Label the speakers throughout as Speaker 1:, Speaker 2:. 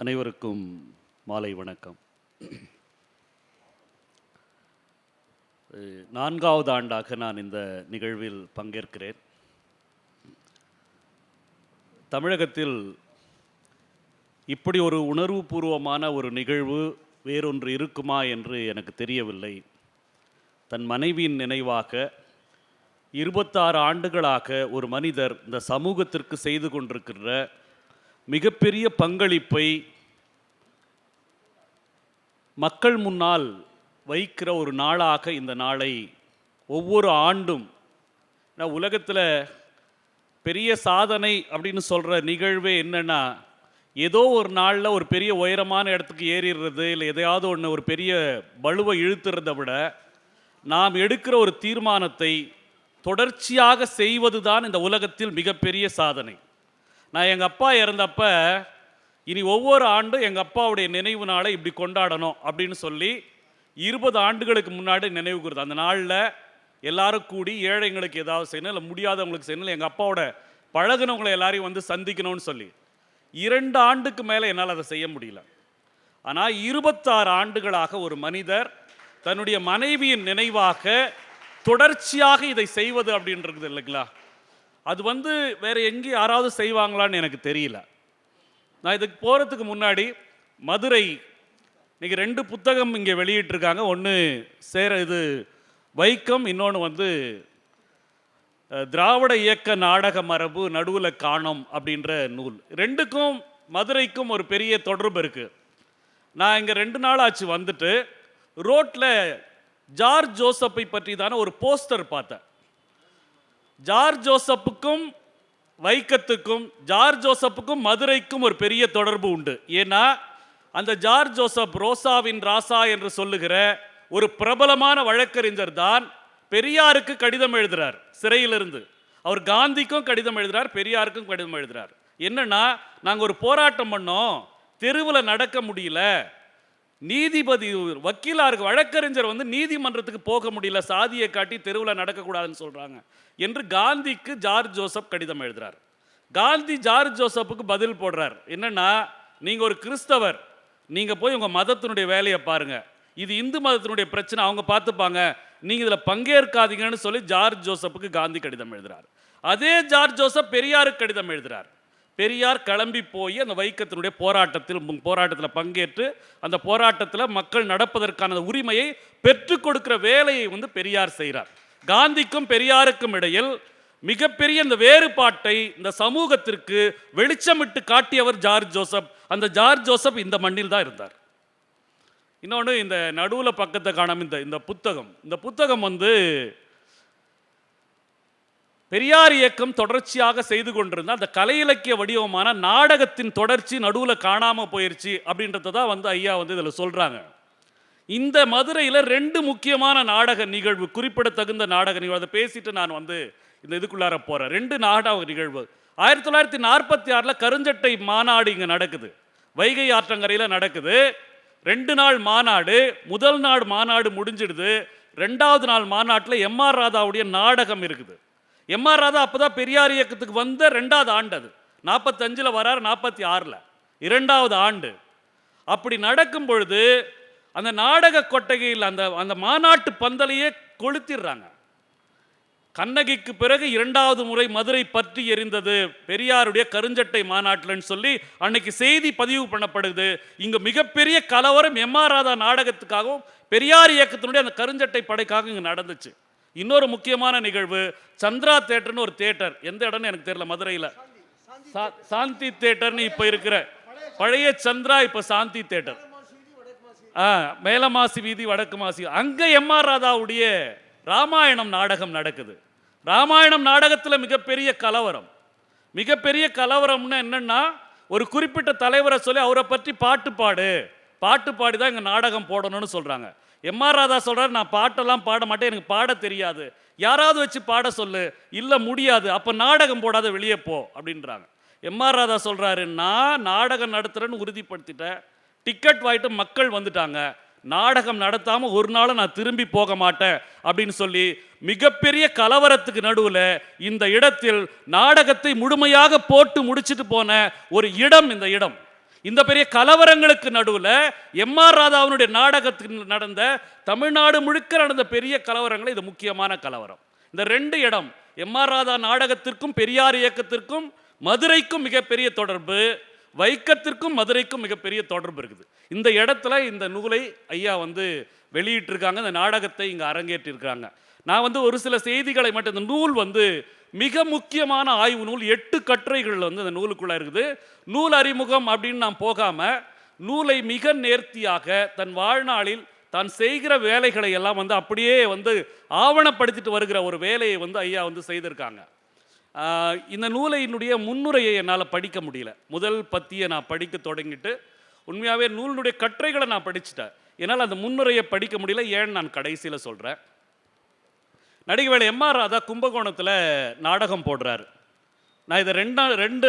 Speaker 1: அனைவருக்கும் மாலை வணக்கம். 4வது ஆண்டாக நான் இந்த நிகழ்வில் பங்கேற்கிறேன். தமிழகத்தில் இப்படி ஒரு உணர்வுபூர்வமான ஒரு நிகழ்வு வேறொன்று இருக்குமா என்று எனக்கு தெரியவில்லை. தன் மனைவியின் நினைவாக 26 ஆண்டுகளாக ஒரு மனிதர் இந்த சமூகத்திற்கு செய்து கொண்டிருக்கிற மிகப்பெரிய பங்களிப்பை மக்கள் முன்னால் வைக்கிற ஒரு நாளாக இந்த நாளை ஒவ்வொரு ஆண்டும், உலகத்தில் பெரிய சாதனை அப்படின்னு சொல்கிற நிகழ்வே என்னென்னா, ஏதோ ஒரு நாளில் ஒரு பெரிய உயரமான இடத்துக்கு ஏறிடுறது, இல்லை எதையாவது ஒன்று ஒரு பெரிய பளுவை இழுத்துறதை விட நாம் எடுக்கிற ஒரு தீர்மானத்தை தொடர்ச்சியாக செய்வது தான் இந்த உலகத்தில் மிகப்பெரிய சாதனை. நான் எங்கள் அப்பா இறந்தப்ப இனி ஒவ்வொரு ஆண்டும் எங்கள் அப்பாவுடைய நினைவு நாளை இப்படி கொண்டாடணும் அப்படின்னு சொல்லி 20 ஆண்டுகளுக்கு முன்னாடி நினைவு கூறுது. அந்த நாளில் எல்லாரும் கூடி ஏழைங்களுக்கு ஏதாவது செய்யணும், இல்லை முடியாதவங்களுக்கு செய்யணும், இல்லை எங்கள் அப்பாவோட பழகினவங்களை எல்லாரையும் வந்து சந்திக்கணும்னு சொல்லி 2 ஆண்டுக்கு மேலே என்னால் அதை செய்ய முடியல. ஆனால் 26 ஆண்டுகளாக ஒரு மனிதர் தன்னுடைய மனைவியின் நினைவாக தொடர்ச்சியாக இதை செய்வது அப்படின்றது இல்லைங்களா, அது வந்து வேறு எங்கேயும் யாராவது செய்வாங்களான்னு எனக்கு தெரியல. நான் இதுக்கு போகிறதுக்கு முன்னாடி மதுரை இன்றைக்கி 2 புத்தகம் இங்கே வெளியிட்டிருக்காங்க. ஒன்று இது வைக்கம், இன்னொன்று வந்து திராவிட இயக்க நாடக மரபு நடுவில் காணோம் அப்படின்ற நூல். 2க்கும் மதுரைக்கும் ஒரு பெரிய தொடர்பு இருக்குது. நான் இங்கே 2 நாள் ஆச்சு வந்துட்டு ரோட்டில் ஜார்ஜ் ஜோசப்பை பற்றி தானே ஒரு போஸ்டர் பார்த்தேன். ஜார்ஜ் ஜோசப்புக்கும் வைக்கத்துக்கும், ஜார்ஜ் ஜோசப்புக்கும் மதுரைக்கும் ஒரு பெரிய தொடர்பு உண்டு. ஏன்னா அந்த ஜார்ஜ் ஜோசப் ரோசாவின் ராசா என்று சொல்லுகிற ஒரு பிரபலமான வழக்கறிஞர் தான் பெரியாருக்கு கடிதம் எழுதுகிறார் சிறையிலிருந்து. அவர் காந்திக்கும் கடிதம் எழுதுகிறார், பெரியாருக்கும் கடிதம் எழுதுகிறார். என்னன்னா, நாங்கள் ஒரு போராட்டம் பண்ணோம், தெருவில் நடக்க முடியல, நீதிபதி வக்கீலாருக்கு வழக்கறிஞர் வந்து நீதிமன்றத்துக்கு போக முடியல, சாதியை காட்டி தெருவில் நடக்கக்கூடாதுன்னு சொல்கிறாங்க என்று காந்திக்கு ஜார்ஜ் ஜோசப் கடிதம் எழுதுகிறார். காந்தி ஜார்ஜ் ஜோசப்புக்கு பதில் போடுறார். என்னன்னா, நீங்கள் ஒரு கிறிஸ்தவர், நீங்கள் போய் உங்கள் மதத்தினுடைய வேலையை பாருங்கள், இது இந்து மதத்தினுடைய பிரச்சனை, அவங்க பார்த்துப்பாங்க, நீங்கள் இதில் பங்கேற்காதீங்கன்னு சொல்லி ஜார்ஜ் ஜோசப்புக்கு காந்தி கடிதம் எழுதுகிறார். அதே ஜார்ஜ் ஜோசப் பெரியாருக்கு கடிதம் எழுதுகிறார். பெரியார் கிளம்பி போய் அந்த வைக்கத்தினுடைய போராட்டத்தில் பங்கேற்று அந்த போராட்டத்தில் மக்கள் நடப்பதற்கான உரிமையை பெற்றுக் கொடுக்கிற வேலையை வந்து பெரியார் செய்கிறார். காந்திக்கும் பெரியாருக்கும் இடையில் மிகப்பெரிய இந்த வேறுபாட்டை இந்த சமூகத்திற்கு வெளிச்சமிட்டு காட்டியவர் ஜார்ஜ் ஜோசப். அந்த ஜார்ஜ் ஜோசப் இந்த மண்ணில் தான் இருந்தார். இன்னொன்று, இந்த நடுவில் பக்கத்தை காணாம இந்த புத்தகம் வந்து பெரியார் இயக்கம் தொடர்ச்சியாக செய்து கொண்டிருந்தால் அந்த கலை இலக்கிய வடிவமான நாடகத்தின் தொடர்ச்சி நடுவில் காணாமல் போயிடுச்சு அப்படின்றத தான் வந்து ஐயா வந்து இதில் சொல்கிறாங்க. இந்த மதுரையில் 2 முக்கியமான நாடக நிகழ்வு, குறிப்பிடத்தகுந்த நாடக நிகழ்வு, அதை பேசிட்டு நான் வந்து இந்த இதுக்குள்ளார போகிறேன். 2 நாடக நிகழ்வு. 1946 கருஞ்சட்டை மாநாடு இங்கே நடக்குது, வைகை ஆற்றங்கரையில் நடக்குது. 2 நாள் மாநாடு. முதல் நாள் மாநாடு முடிஞ்சிடுது. 2வது நாள் மாநாட்டில் எம்ஆர் ராதாவுடைய நாடகம் இருக்குது. எம்ஆர் ராதா அப்போதான் பெரியார் இயக்கத்துக்கு வந்த 2வது ஆண்டு. அது 45 வரார், 46 2வது ஆண்டு. அப்படி நடக்கும் பொழுது அந்த நாடக கொட்டகையில் அந்த மாநாட்டு பந்தலையே கொளுத்திடுறாங்க. கண்ணகிக்கு பிறகு 2வது முறை மதுரை பற்றி எரிந்தது பெரியாருடைய கருஞ்சட்டை மாநாட்டில்னு சொல்லி அன்னைக்கு செய்தி பதிவு பண்ணப்படுது. இங்கே மிகப்பெரிய கலவரம் எம்ஆர் ராதா நாடகத்துக்காகவும் பெரியார் இயக்கத்தினுடைய அந்த கருஞ்சட்டை படைக்காக இங்கே நடந்துச்சு. இன்னொரு முக்கியமான நிகழ்வு, சந்திரா தேட்டர்னு ஒரு தேட்டர், எந்த இடம்னு எனக்கு தெரியல, மதுரையில் சாந்தி தேட்டர்னு இப்போ இருக்கிற பழைய சந்திரா, இப்போ சாந்தி தேட்டர், மேலமாசி வீதி வடக்கு மாசி, அங்கே எம்ஆர் ராதாவுடைய ராமாயணம் நாடகம் நடக்குது. ராமாயணம் நாடகத்தில் மிகப்பெரிய கலவரம். மிகப்பெரிய கலவரம்னு என்னன்னா, ஒரு குறிப்பிட்ட தலைவரை சொல்லி அவரை பற்றி பாட்டு பாடி தான் இங்கே நாடகம் போடணும்னு சொல்கிறாங்க. எம்ஆர் ராதா சொல்கிறார், நான் பாட்டெல்லாம் பாட மாட்டேன், எனக்கு பாட தெரியாது, யாராவது வச்சு பாட சொல்லு. இல்லை முடியாது, அப்போ நாடகம் போடாத, வெளியே போ அப்படின்றாங்க. எம்ஆர் ராதா சொல்கிறாரு, நான் நாடகம் நடத்துகிறேன்னு உறுதிப்படுத்திட்டேன், டிக்கெட் வாங்கிட்டு மக்கள் வந்துட்டாங்க, நாடகம் நடத்தாமல் ஒரு நாள் நான் திரும்பி போக மாட்டேன் அப்படின்னு சொல்லி மிகப்பெரிய கலவரத்துக்கு நடுவில் இந்த இடத்தில் நாடகத்தை முழுமையாக போட்டு முடிச்சுட்டு போன ஒரு இடம் இந்த இடம். இந்த பெரிய கலவரங்களுக்கு நடுவில் எம்.ஆர். ராதாவினுடைய நாடகத்தில் நடந்த, தமிழ்நாடு முழுக்க நடந்த பெரிய கலவரங்கள் இது முக்கியமான கலவரம். இந்த 2 இடம், எம்.ஆர். ராதா நாடகத்திற்கும் பெரியார் இயக்கத்திற்கும் மதுரைக்கும் மிகப்பெரிய தொடர்பு, வைக்கத்திற்கும் மதுரைக்கும் மிகப்பெரிய தொடர்பு இருக்குது. இந்த இடத்துல இந்த நூலை ஐயா வெளியிட்டிருக்காங்க, இந்த நாடகத்தை இங்கே அரங்கேற்றிருக்காங்க. நான் ஒரு சில செய்திகளை மட்டும், இந்த நூல் மிக முக்கியமான ஆய்வு நூல், 8 கட்டுரைகள் இந்த நூலுக்குள்ள இருக்குது. நூல் அறிமுகம் அப்படின்னு நான் போகாம, நூலை மிக நேர்த்தியாக தன் வாழ்நாளில் தான் செய்கிற வேலைகளை எல்லாம் அப்படியே ஆவணப்படுத்திட்டு வருகிற ஒரு வேலையை ஐயா செய்திருக்காங்க. இந்த நூலினுடைய முன்னுரையை என்னால் படிக்க முடியல. முதல் பத்தியை நான் படிக்க தொடங்கிட்டு உண்மையாகவே நூலினுடைய கட்டுரைகளை நான் படிச்சுட்டேன். என்னால் அந்த முன்னுரையை படிக்க முடியல. ஏன்னு நான் கடைசியில் சொல்கிறேன். நடிகவேள் எம்.ஆர். ராதா கும்பகோணத்தில் நாடகம் போடுறாரு. நான் இதை ரெண்டு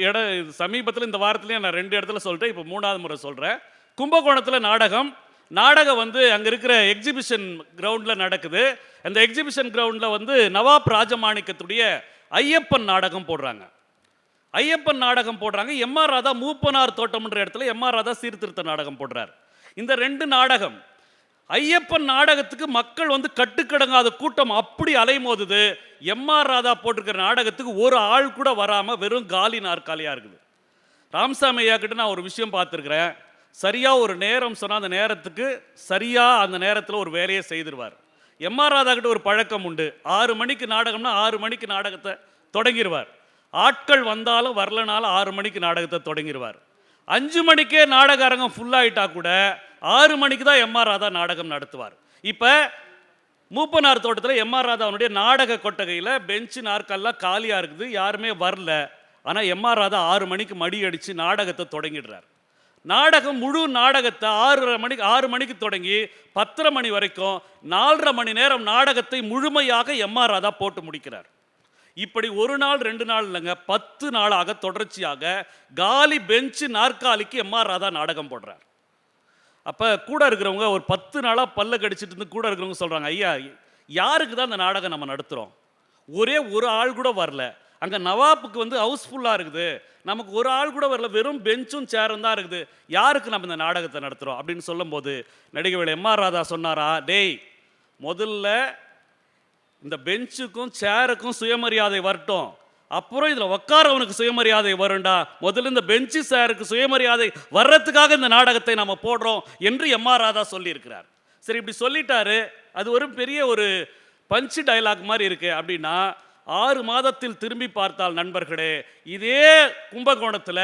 Speaker 1: இடம் சமீபத்தில் இந்த வாரத்துலேயே நான் 2 இடத்துல சொல்லிட்டேன். இப்போ 3ஆவது முறை சொல்கிறேன். கும்பகோணத்தில் நாடகம் அங்கே இருக்கிற எக்ஸிபிஷன் கிரவுண்டில் நடக்குது. அந்த எக்ஸிபிஷன் கிரவுண்டில் நவாப் ராஜமாணிக்கத்துடைய ஐயப்பன் நாடகம் போடுறாங்க. ஐயப்பன் நாடகம் போடுறாங்க. எம்.ஆர். ராதா மூப்பனார் தோட்டம்ன்ற இடத்துல எம்.ஆர். ராதா சீர்திருத்த நாடகம் போடுறார். இந்த 2 நாடகம், ஐயப்பன் நாடகத்துக்கு மக்கள் கட்டுக்கடங்காத கூட்டம் அப்படி அலைமோதுது. எம்.ஆர். ராதா போட்டிருக்கிற நாடகத்துக்கு ஒரு ஆள் கூட வராமல் வெறும் காலி நாற்காலியாக இருக்குது. ராமசாமி ஐயா கிட்ட நான் ஒரு விஷயம் பார்த்துருக்கிறேன். சரியாக ஒரு நேரம் சொன்னால் அந்த நேரத்துக்கு சரியாக அந்த நேரத்தில் ஒரு வேலையை செய்திருவார். எம்.ஆர். ராதா கிட்ட ஒரு பழக்கம் உண்டு. 6 மணிக்கு நாடகம்னா 6 மணிக்கு நாடகத்தை தொடங்கிடுவார். ஆட்கள் வந்தாலும் வரலனாலும் 6 மணிக்கு நாடகத்தை தொடங்கிடுவார். 5 மணிக்கே நாடக அரங்கம் ஃபுல்லாகிட்டா கூட 6 மணிக்கு தான் எம்.ஆர். ராதா நாடகம் நடத்துவார். இப்போ மூப்பனார் தோட்டத்தில் எம்.ஆர். ராதாவுடைய நாடக கொட்டகையில் பெஞ்சு நாற்காலாம் காலியாக இருக்குது, யாருமே வரல. ஆனால் எம்.ஆர். ராதா 6 மணிக்கு மடி அடித்து நாடகத்தை தொடங்கிடுறார். நாடகம், முழு நாடகத்தை 6 மணிக்கு தொடங்கி 10:30 மணி வரைக்கும் 4:30 மணி நேரம் நாடகத்தை முழுமையாக எம்.ஆர். ராதா போட்டு முடிக்கிறார். இப்படி 1 நாள் 2 நாள் இல்லைங்க, 10 நாளாக தொடர்ச்சியாக காலி பெஞ்சு நாற்காலிக்கு எம்.ஆர். ராதா நாடகம் போடுறார். அப்போ கூட இருக்கிறவங்க ஒரு 10 நாளாக பல்ல கடிச்சிட்டு இருந்து கூட இருக்கிறவங்க சொல்கிறாங்க, ஐயா யாருக்கு தான் இந்த நாடகம் நம்ம நடத்துகிறோம்? ஒரே ஒரு ஆள் கூட வரல. அங்கே நவாப்புக்கு ஹவுஸ்ஃபுல்லாக இருக்குது, நமக்கு ஒரு ஆள் கூட வரல, வெறும் பெஞ்சும் சேரும் தான் இருக்குது, யாருக்கு நம்ம இந்த நாடகத்தை நடத்துகிறோம் அப்படின்னு சொல்லும்போது நடிகவேள் எம்.ஆர். ராதா சொன்னாரா, டேய் முதல்ல இந்த பெஞ்சுக்கும் சேருக்கும் சுயமரியாதை வரட்டும், அப்புறம் இதில் உட்காரவனுக்கு சுயமரியாதை வரும்டா. முதல்ல இந்த பெஞ்சு சேருக்கு சுயமரியாதை வர்றதுக்காக இந்த நாடகத்தை நம்ம போடுறோம் என்று எம்.ஆர். ராதா சொல்லியிருக்கிறார். சரி, இப்படி சொல்லிட்டாரு. அது ஒரு பெரிய ஒரு பஞ்சு டைலாக் மாதிரி இருக்கு. அப்படின்னா 6 மாதத்தில் திரும்பி பார்த்தால் நண்பர்களே, இதே கும்பகோணத்தில்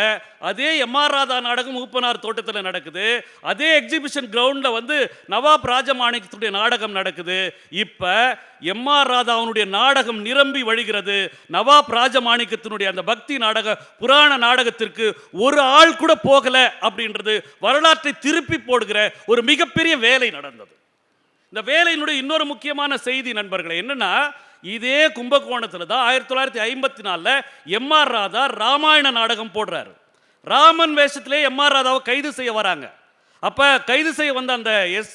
Speaker 1: அதே எம்.ஆர். ராதா நாடகம் மூப்பனார் தோட்டத்தில் நடக்குது. அதே எக்ஸிபிஷன் கிரவுண்டில் நவாப் ராஜமாணிக்கத்துடைய நாடகம் நடக்குது. இப்போ எம்.ஆர். ராதாவுடைய நாடகம் நிரம்பி வழிகிறது. நவாப் ராஜமாணிக்கத்தினுடைய அந்த பக்தி நாடக புராண நாடகத்திற்கு ஒரு ஆள் கூட போகலை அப்படின்றது வரலாற்றை திருப்பி போடுகிற ஒரு மிகப்பெரிய வேலை நடந்தது. இந்த வேலையினுடைய இன்னொரு முக்கியமான செய்தி நண்பர்களே என்னன்னா, இதே கும்பகோணத்தில் தான் 1954 எம்.ஆர். ராதா ராமாயண நாடகம் போடுறாரு. ராமன் வேஷத்திலே எம்.ஆர். ராதாவை கைது செய்ய வராங்க. அப்போ கைது செய்ய வந்த அந்த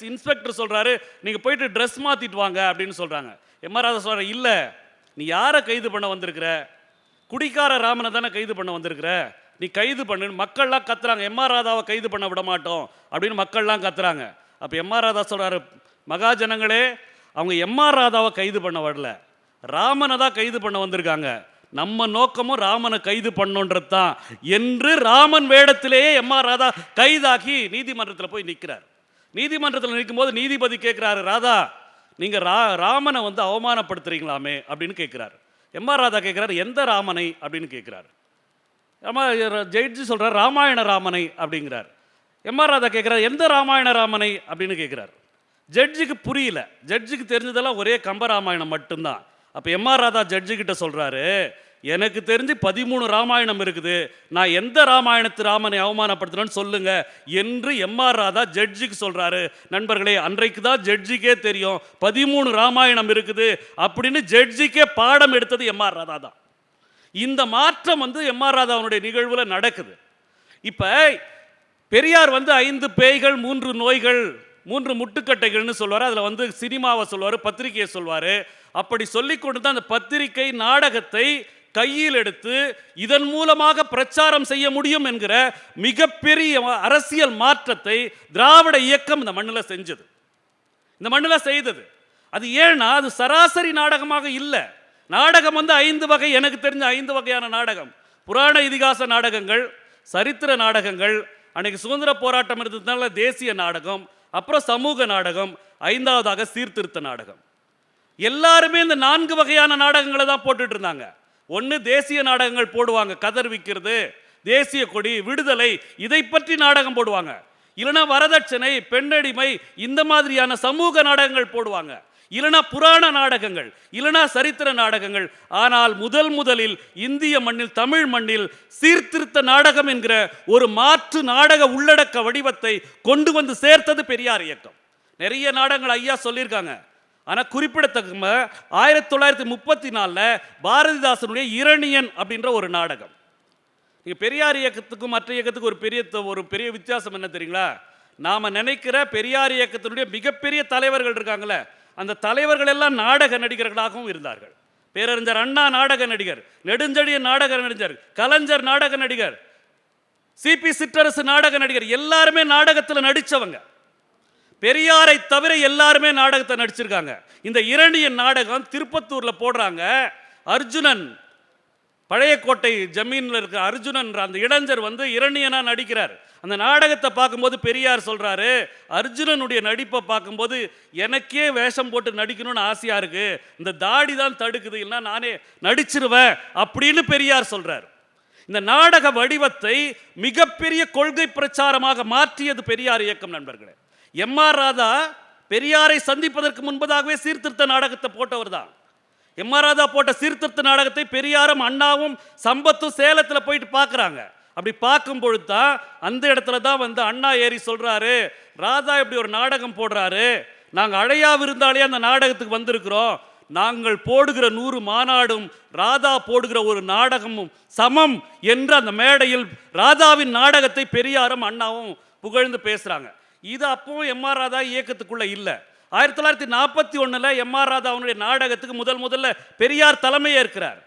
Speaker 1: இன்ஸ்பெக்டர் சொல்கிறாரு, நீங்கள் போயிட்டு ட்ரெஸ் மாற்றிட்டு வாங்க அப்படின்னு சொல்கிறாங்க. எம்.ஆர். ராதா சொல்கிறார், இல்லை நீ யாரை கைது பண்ண வந்திருக்கிற? குடிக்கார ராமனை தானே கைது பண்ண வந்திருக்கிற, நீ கைது பண்ணு. மக்கள்லாம் கத்துறாங்க, எம்.ஆர். ராதாவை கைது பண்ண விட மாட்டோம் அப்படின்னு மக்கள்லாம் கத்துறாங்க. அப்போ எம்.ஆர். ராதா சொல்கிறாரு, மகாஜனங்களே, அவங்க எம்.ஆர். ராதாவை கைது பண்ண வரல, ராமனை தான் கைது பண்ண வந்திருக்காங்க. நம்ம நோக்கமும் ராமனை கைது பண்ணோன்றது தான் என்று ராமன் வேடத்திலேயே எம்.ஆர். ராதா கைதாகி நீதிமன்றத்தில் போய் நிற்கிறார். நீதிமன்றத்தில் நிற்கும் போது நீதிபதி கேட்குறாரு, ராதா நீங்கள் ராமனை அவமானப்படுத்துறீங்களாமே அப்படின்னு கேட்குறாரு. எம்.ஆர். ராதா கேட்குறாரு, எந்த ராமனை அப்படின்னு கேட்குறாரு. ஜெயிச்சு சொல்கிறார், ராமாயண ராமனை அப்படிங்கிறார். எம்.ஆர். ராதா கேட்குறாரு, எந்த ராமாயண ராமனை அப்படின்னு கேட்குறாரு. ஜட்ஜுக்கு புரியல. ஜட்ஜுக்கு தெரிஞ்சதெல்லாம் ஒரே கம்பராமாயணம் மட்டும்தான். அப்போ எம்.ஆர். ராதா ஜட்ஜுக்கிட்ட சொல்கிறாரு, எனக்கு தெரிஞ்சு 13 ராமாயணம் இருக்குது, நான் எந்த ராமாயணத்து ராமனை அவமானப்படுத்துறேன்னு சொல்லுங்க என்று எம்.ஆர். ராதா ஜட்ஜுக்கு சொல்கிறாரு. நண்பர்களே, அன்றைக்கு தான் ஜட்ஜுக்கே தெரியும் 13 ராமாயணம் இருக்குது அப்படின்னு ஜட்ஜுக்கே பாடம் எடுத்தது எம்.ஆர். ராதா தான். இந்த மாற்றம் எம்.ஆர். ராதாவுடைய நிகழ்வில் நடக்குது. இப்போ பெரியார் 5 பேய்கள் 3 நோய்கள் 3 முட்டுக்கட்டைகள்னு சொல்வார். அதில் சினிமாவை சொல்வார், பத்திரிகையை சொல்வார். அப்படி சொல்லிக்கொண்டு தான் அந்த பத்திரிகை நாடகத்தை கையில் எடுத்து இதன் மூலமாக பிரச்சாரம் செய்ய முடியும் என்கிற மிகப்பெரிய அரசியல் மாற்றத்தை திராவிட இயக்கம் இந்த மண்ணில் செஞ்சது, இந்த மண்ணில் செய்தது. அது ஏன்னா அது சராசரி நாடகமாக இல்லை. நாடகம் வந்து 5 வகை, எனக்கு தெரிஞ்ச 5 வகையான நாடகம். புராண இதிகாச நாடகங்கள், சரித்திர நாடகங்கள், அன்னைக்கு சுதந்திர போராட்டம் இருந்ததுனால தேசிய நாடகம், அப்புறம் சமூக நாடகம், 5வதாக சீர்திருத்த நாடகம். எல்லாருமே இந்த 4 வகையான நாடகங்களை தான் போட்டுட்டு இருந்தாங்க. ஒன்று தேசிய நாடகங்கள் போடுவாங்க, கதர் விற்கிறது, தேசிய கொடி, விடுதலை, இதை பற்றி நாடகம் போடுவாங்க. இல்லைனா வரதட்சணை, பெண்ணடிமை, இந்த மாதிரியான சமூக நாடகங்கள் போடுவாங்க. இல்லைனா புராண நாடகங்கள், இல்லைனா சரித்திர நாடகங்கள். ஆனால் முதலில் இந்திய மண்ணில், தமிழ் மண்ணில் சீர்திருத்த நாடகம் என்கிற ஒரு மாற்று நாடக உள்ளடக்க வடிவத்தை கொண்டு வந்து சேர்த்தது பெரியார் இயக்கம். நிறைய நாடகங்கள் ஐயா சொல்லியிருக்காங்க. ஆனால் குறிப்பிடத்தக்க 1934 பாரதிதாசனுடைய இரணியன் அப்படின்ற ஒரு நாடகம். நீங்கள் பெரியார் இயக்கத்துக்கும் மற்ற இயக்கத்துக்கும் ஒரு பெரிய வித்தியாசம் என்ன தெரியுங்களா? நாம் நினைக்கிற பெரியார் இயக்கத்தினுடைய மிகப்பெரிய தலைவர்கள் இருக்காங்களே, அந்த தலைவர்கள் எல்லாம் நாடக நடிகர்களாகவும் இருந்தார்கள். பேரறிஞர் அண்ணா நாடக நடிகர், நெடுஞ்செழியன் நாடக நடிகர், கலைஞர் நாடக நடிகர், சிபி சிற்றரசு நாடக நடிகர், எல்லாருமே நாடகத்தில் நடித்தவங்க. பெரியாரை தவிர எல்லாருமே நாடகத்தை நடிச்சிருக்காங்க. இந்த இரணியன் நாடகம் திருப்பத்தூரில் போடுறாங்க. அர்ஜுனன், பழைய கோட்டை ஜமீனில் இருக்க அர்ஜுனன் அந்த இளைஞர் வந்து இரணியனா நடிக்கிறார். அந்த நாடகத்தை பார்க்கும்போது பெரியார் சொல்றாரு, அர்ஜுனனுடைய நடிப்பை பார்க்கும்போது எனக்கே வேஷம் போட்டு நடிக்கணும்னு ஆசையா இருக்கு, இந்த தாடி தான் தடுக்குது, இல்லைன்னா நானே நடிச்சிருவேன் அப்படின்னு பெரியார் சொல்றார். இந்த நாடக வடிவத்தை மிகப்பெரிய கொள்கை பிரச்சாரமாக மாற்றியது பெரியார் இயக்கம். நண்பர்களே, எம்.ஆர். ராதா பெரியாரை சந்திப்பதற்கு முன்பதாகவே சீர்திருத்த நாடகத்தை போட்டவர் தான். எம்.ஆர். ராதா போட்ட சீர்திருத்த நாடகத்தை பெரியாரும் அண்ணாவும் சம்பத்தும் சேலத்தில் போயிட்டு பார்க்குறாங்க. அப்படி பார்க்கும் பொழுது தான் அந்த இடத்துல தான் வந்து அண்ணா ஏறி சொல்கிறாரு, ராதா இப்படி ஒரு நாடகம் போடுறாரு, நாங்கள் அழையா விருந்தாலே அந்த நாடகத்துக்கு வந்திருக்கிறோம், நாங்கள் போடுகிற 100 மாநாடும் ராதா போடுகிற ஒரு நாடகமும் சமம் என்று அந்த மேடையில் ராதாவின் நாடகத்தை பெரியாரும் அண்ணாவும் புகழ்ந்து பேசுகிறாங்க. இது அப்பவும் எம்.ஆர். ராதா இயக்கத்துக்குள்ள இல்லை. 1941 எம்.ஆர். ராதா அவனுடைய நாடகத்துக்கு முதல்ல பெரியார் தலைமையேற்கிறார்.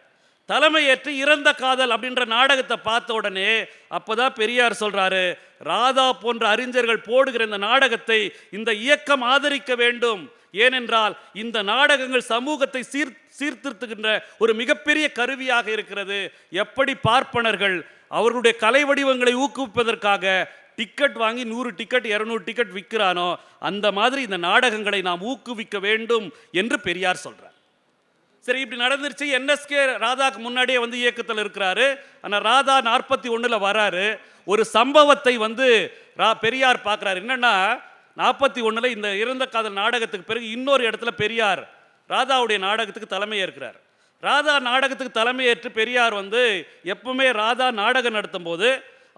Speaker 1: தலைமையேற்று இறந்த காதல் அப்படின்ற நாடகத்தை பார்த்த உடனே அப்போதான் பெரியார் சொல்றாரு, ராதா போன்ற அறிஞர்கள் போடுகிற இந்த நாடகத்தை இந்த இயக்கம் ஆதரிக்க வேண்டும். ஏனென்றால் இந்த நாடகங்கள் சமூகத்தை சீர்திருத்துகின்ற ஒரு மிகப்பெரிய கருவியாக இருக்கிறது. எப்படி பார்ப்பனர்கள் அவர்களுடைய கலை வடிவங்களை ஊக்குவிப்பதற்காக டிக்கெட் வாங்கி 100 டிக்கெட் 200 டிக்கெட் விற்கிறானோ, அந்த மாதிரி இந்த நாடகங்களை நாம் ஊக்குவிக்க வேண்டும் என்று பெரியார் சொல்றார். சரி, இப்படி நடந்துருச்சு. என்எஸ்கே ராதாக்கு முன்னாடியே வந்து இயக்கத்தில் இருக்கிறாரு. ஆனால் ராதா 41 வராரு. ஒரு சம்பவத்தை வந்து பெரியார் பார்க்குறாரு. என்னன்னா 41 இந்த இறந்த காதல் நாடகத்துக்கு பிறகு இன்னொரு இடத்துல பெரியார் ராதாவுடைய நாடகத்துக்கு தலைமையேற்கிறார். ராதா நாடகத்துக்கு தலைமையேற்று பெரியார் வந்து எப்பவுமே ராதா நாடகம் நடத்தும் போது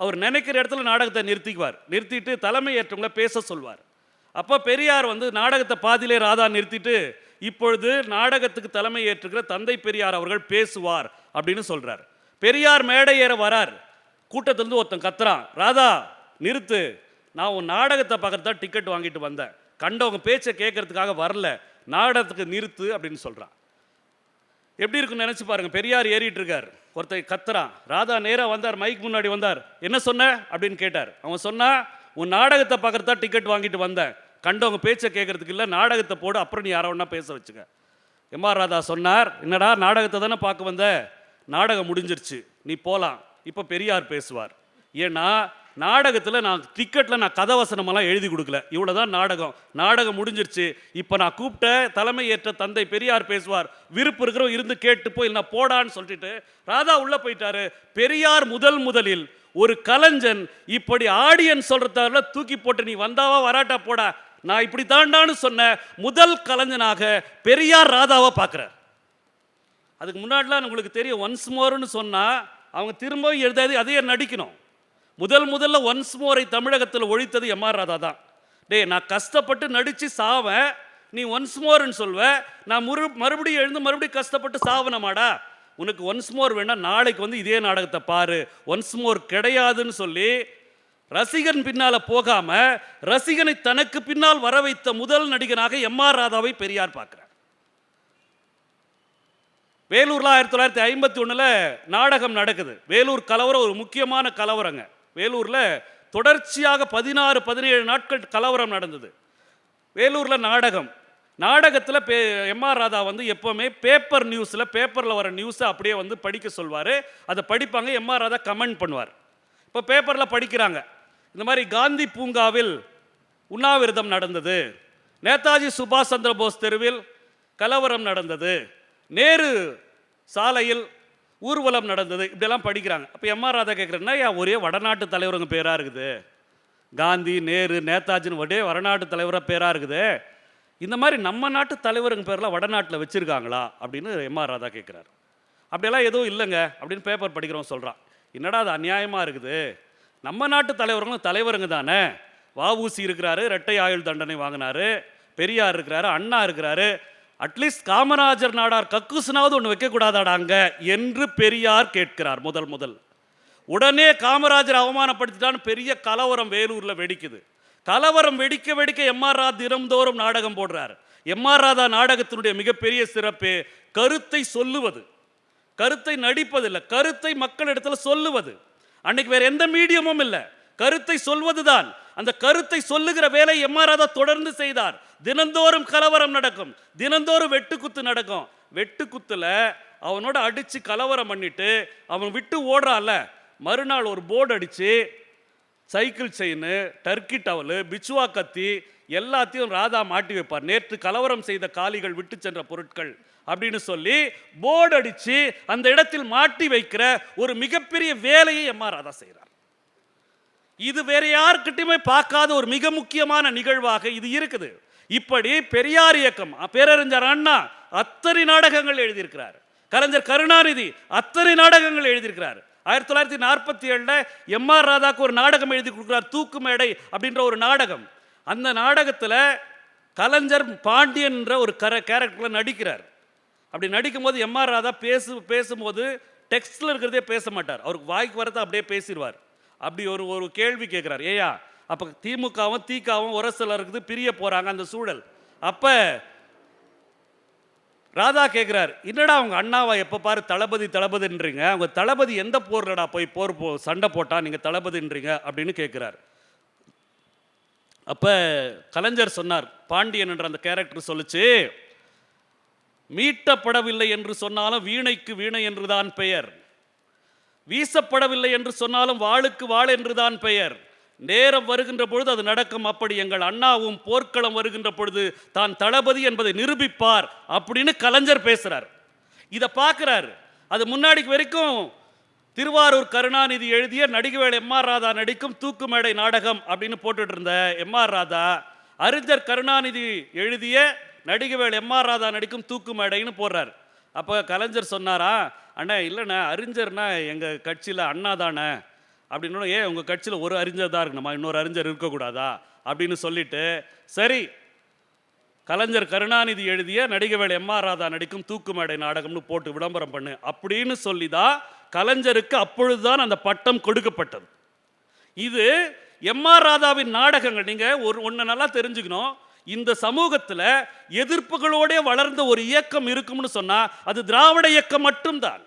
Speaker 1: அவர் நினைக்கிற இடத்துல நாடகத்தை நிறுத்திட்டு தலைமை ஏற்றவங்களை பேச சொல்வார். அப்போ பெரியார் வந்து நாடகத்தை பாதியிலே ராதா நிறுத்திட்டு, இப்பொழுது நாடகத்துக்கு தலைமை ஏற்றுக்கிற தந்தை பெரியார் அவர்கள் பேசுவார் அப்படின்னு சொல்றார். பெரியார் மேடை ஏற வரார். கூட்டத்திலிருந்து ஒருத்தன் கத்துறான், ராதா நிறுத்து, நான் உன் நாடகத்தை பார்க்கறதா டிக்கெட் வாங்கிட்டு வந்தேன், கண்டவங்க பேச்சை கேட்கறதுக்காக வரல, நாடகத்துக்கு நிறுத்து அப்படின்னு சொல்றான். எப்படி இருக்குன்னு நினைச்சு பாருங்க. பெரியார் ஏறிட்டு இருக்கார், ஒருத்தர் கத்துறான். ராதா நேராக வந்தார், மைக் முன்னாடி வந்தார். என்ன சொன்ன அப்படின்னு கேட்டார். அவன் சொன்னா, உன் நாடகத்தை பார்க்கறதா டிக்கெட் வாங்கிட்டு வந்தேன், கண்டவங்க பேச்சை கேட்கறதுக்கு இல்லை, நாடகத்தை போடு, அப்புறம் நீ யாரை ஒன்றா பேச வச்சுக்க. எம்.ஆர். ராதா சொன்னார், என்னடா நாடகத்தை தானே பார்க்க வந்த, நாடகம் முடிஞ்சிருச்சு, நீ போகலாம். இப்போ பெரியார் பேசுவார். ஏன்னா நாடகத்தில் நான் டிக்கெட்டில் நான் கதவசனமெல்லாம் எழுதி கொடுக்கல, இவ்வளோ தான் நாடகம் முடிஞ்சிருச்சு, இப்போ நான் கூப்பிட்ட தலைமை ஏற்ற தந்தை பெரியார் பேசுவார், விருப்பம் இருக்கிறவங்க இருந்து கேட்டு போய் நான் போடான்னு சொல்லிட்டு ராதா உள்ளே போயிட்டாரு. பெரியார் முதலில் ஒரு கலைஞன் இப்படி ஆடியன்ஸ் சொல்கிறதால தூக்கி போட்டு நீ வந்தாவா வராட்டா போடா, நான் இப்படி தாண்டான்னு சொன்ன முதல் கலைஞனாக பெரியார் ராதாவை பார்க்குறார். அதுக்கு முன்னாடிலாம் உங்களுக்கு தெரியும், ஒன்ஸ் மோர்னு சொன்னால் அவங்க திரும்பவும் எழுதாது, அதையே நடிக்கணும். முதல்ல ஒன்ஸ் மோரை தமிழகத்தில் ஒழித்தது எம்.ஆர். ராதா தான். நான் கஷ்டப்பட்டு நடித்து சாவேன், நீ ஒன்ஸ் மோர்னு சொல்வ, நான் மறுபடியும் எழுந்து மறுபடியும் கஷ்டப்பட்டு சாவனமாடா, உனக்கு ஒன்ஸ் மோர் வேணால் நாளைக்கு வந்து இதே நாடகத்தை பாரு, ஒன்ஸ் மோர் கிடையாதுன்னு சொல்லி ரசிகன் பின்னால் போகாம ரசிகனை தனக்கு பின்னால் வர வைத்த முதல் நடிகனாக எம்.ஆர். ராதாவை பெரியார் பார்க்கிறார். வேலூரில் 1951 நாடகம் நடக்குது. வேலூர் கலவரம் ஒரு முக்கியமான கலவரங்க. வேலூரில் தொடர்ச்சியாக 16-17 நாட்கள் கலவரம் நடந்தது. வேலூரில் நாடகத்தில் எம்ஆர் ராதா வந்து எப்போவுமே பேப்பர் நியூஸில் பேப்பரில் வர நியூஸை அப்படியே வந்து படிக்க சொல்வார். அதை படிப்பாங்க, எம்ஆர் ராதா கமெண்ட் பண்ணுவார். இப்போ பேப்பரில் படிக்கிறாங்க, இந்த மாதிரி காந்தி பூங்காவில் உண்ணாவிரதம் நடந்தது, நேதாஜி சுபாஷ் சந்திர போஸ் தெருவில் கலவரம் நடந்தது, நேரு சாலையில் ஊர்வலம் நடந்தது, இப்படியெல்லாம் படிக்கிறாங்க. அப்போ எம்ஆர் ராதா கேட்குறேன்னா, ஒரே வடநாட்டு தலைவருங்க பேராக இருக்குது, காந்தி நேரு நேதாஜின்னு ஒரே வடநாட்டு தலைவராக பேராக இருக்குது, இந்த மாதிரி நம்ம நாட்டு தலைவருங்க பேரெலாம் வடநாட்டில் வச்சுருக்காங்களா அப்படின்னு எம்ஆர் ராதா கேட்குறாரு. அப்படியெல்லாம் எதுவும் இல்லைங்க அப்படின்னு பேப்பர் படிக்கிறோம் சொல்கிறான். என்னடா அது அநியாயமாக இருக்குது, நம்ம நாட்டு தலைவர்களும் தலைவருங்க தானே. வஉசி இருக்கிறாரு, இரட்டை ஆயுள் தண்டனை வாங்கினாரு, பெரியார் இருக்கிறாரு, அண்ணா இருக்கிறாரு, அட்லீஸ்ட் காமராஜர் நாடார் கக்கூசுனாவது ஒன்று வைக்கக்கூடாதாடாங்க என்று பெரியார் கேட்கிறார். முதல் உடனே காமராஜர் அவமானப்படுத்திட்டான்னு பெரிய கலவரம் வேலூரில் வெடிக்குது. கலவரம் வெடிக்க எம்ஆர் ராதா தினம்தோறும் நாடகம் போடுறார். எம்ஆர் ராதா நாடகத்தினுடைய மிகப்பெரிய சிறப்பு கருத்தை சொல்லுவது, கருத்தை நடிப்பதில்லை, கருத்தை மக்களிடத்தில் சொல்லுவது. அன்னைக்கு வேற எந்த மீடியமும் இல்லை, கருத்தை சொல்வதுதான். அந்த கருத்தை சொல்லுகிற வேலை எம்ஆர் ராதா தொடர்ந்து செய்தார். தினந்தோறும் கலவரம் நடக்கும், தினந்தோறும் வெட்டுக்குத்து நடக்கும். வெட்டுக்குத்துல அவனோட அடிச்சு கலவரம் பண்ணிட்டு அவன் விட்டு ஓடுறான்ல, மறுநாள் ஒரு போர்டு அடிச்சு சைக்கிள் செயின், டர்க்கி டவலு, பிச்சுவா கத்தி எல்லாத்தையும் ராதா மாட்டி வைப்பார். நேற்று கலவரம் செய்த காலிகள் விட்டு சென்ற பொருட்கள் அப்படின்னு சொல்லி போர்டு அடிச்சு அந்த இடத்தில் மாட்டி வைக்கிற ஒரு மிகப்பெரிய வேலையை எம்ஆர் ராதா செய்கிறார். இது வேற யாருக்கிட்டையுமே பார்க்காத ஒரு மிக முக்கியமான நிகழ்வாக இது இருக்குது. இப்படி பெரியார் இயக்கம், பேரறிஞர் அண்ணா அத்தனை நாடகங்கள் எழுதியிருக்கிறார், கலைஞர் கருணாநிதி அத்தனை நாடகங்கள் எழுதியிருக்கிறார். 1947 எம்ஆர் ராதாக்கு ஒரு நாடகம் எழுதி கொடுக்குறார், தூக்கு மேடை அப்படின்ற ஒரு நாடகம். அந்த நாடகத்தில் கலைஞர் பாண்டியன் என்ற ஒரு கேரக்டரில் நடிக்கிறார். அப்படி நடிக்கும் போது எம்ஆர் ராதா பேசும்போது டெக்ஸ்டில் இருக்கிறதே பேச மாட்டார், அவருக்கு வாய்க்கு வரதை அப்படியே பேசிடுவார். அப்படி ஒரு கேள்வி கேட்குறார், ஏயா அப்போ திமுகவும் தீக்காவும் உரசல் இருக்குது, பிரிய போகிறாங்க அந்த சூழல். அப்போ ராதா கேட்குறார், என்னடா அவங்க அண்ணாவா எப்போ பாரு தளபதின்றீங்க, அவங்க தளபதி எந்த போர்லடா போய் சண்டை போட்டா நீங்கள் தளபதின்றீங்க அப்படின்னு கேட்குறார். அப்போ கலைஞர் சொன்னார், பாண்டியன் என்ற அந்த கேரக்டர் சொல்லிச்சு, மீட்டப்படவில்லை என்று சொன்னாலும் வீணைக்கு வீணை என்றுதான் பெயர், வீசப்படவில்லை என்று சொன்னாலும் வாளுக்கு வாள் என்றுதான் பெயர், நேரம் வருகின்ற பொழுது அது நடக்கும், அப்படி எங்கள் அண்ணாவும் போர்க்களம் வருகின்ற பொழுது தான் தளபதி என்பதை நிரூபிப்பார் அப்படின்னு கலைஞர் பேசுறார். இதை பார்க்கிறார். அது முன்னாடி வரைக்கும் திருவாரூர் கருணாநிதி எழுதிய நடிகவேள் எம்ஆர் ராதா நடிக்கும் தூக்கு மேடை நாடகம் அப்படின்னு போட்டுட்டு இருந்த எம்ஆர் ராதா அறிஞர் கருணாநிதி எழுதிய நடிகவேள் எம்ஆர் ராதா நடிக்கும் தூக்கு மேடைன்னு போடுறார். அப்போ கலைஞர் சொன்னாரா, அண்ணா இல்லைண்ணா அறிஞர்னா எங்கள் கட்சியில் அண்ணா தானே அப்படின்னு. ஏன் உங்கள் கட்சியில் ஒரு அறிஞர் தான் இருக்கணுமா, இன்னொரு அறிஞர் இருக்கக்கூடாதா அப்படின்னு சொல்லிட்டு, சரி கலைஞர் கருணாநிதி எழுதிய நடிகவேள் எம்ஆர் ராதா நடிக்கும் தூக்கு மேடை நாடகம்னு போட்டு விளம்பரம் பண்ணு அப்படின்னு சொல்லி தான் கலைஞருக்கு அப்பொழுதுதான் அந்த பட்டம் கொடுக்கப்பட்டது. இது எம்ஆர் ராதாவின் நாடகங்கள். நீங்கள் ஒன்று நல்லா தெரிஞ்சுக்கணும், இந்த சமூகத்தில் எதிர்ப்புகளோட வளர்ந்த ஒரு இயக்கம் இருக்கும்னு சொன்னால் அது திராவிட இயக்கம் மட்டும்தான்.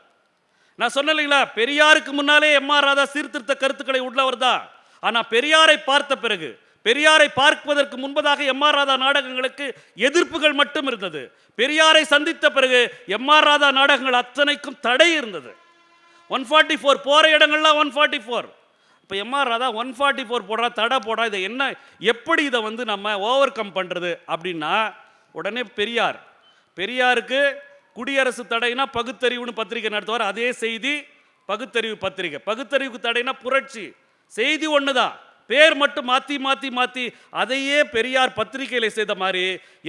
Speaker 1: நான் சொன்னேன் இல்லைங்களா, பெரியாருக்கு முன்னாலே எம்ஆர் ராதா சீர்திருத்த கருத்துக்களை உள்ளவர் தான். ஆனால் பெரியாரை பார்த்த பிறகு, பெரியாரை பார்ப்பதற்கு முன்பதாக எம்ஆர் ராதா நாடகங்களுக்கு எதிர்ப்புகள் மட்டும் இருந்தது. பெரியாரை சந்தித்த பிறகு எம்ஆர் ராதா நாடகங்கள் அத்தனைக்கும் தடை இருந்தது. 144 போகிற இடங்கள்லாம் 144. இப்போ எம்ஆர் ராதா 144 போடுறா, தடை போடுறா, இதை என்ன எப்படி இதை வந்து நம்ம ஓவர் கம் பண்ணுறது அப்படின்னா, உடனே பெரியாருக்கு குடியரசு தடைனா பகுத்தறிவுன்னு பத்திரிகை நடத்துவார். அதே செய்தி பகுத்தறிவு பத்திரிகை. பகுத்தறிவுக்கு தடைனா புரட்சி. செய்தி ஒன்று தான், பேர் மட்டும் மாற்றி அதையே பெரியார் பத்திரிகையில் செய்த மாதிரி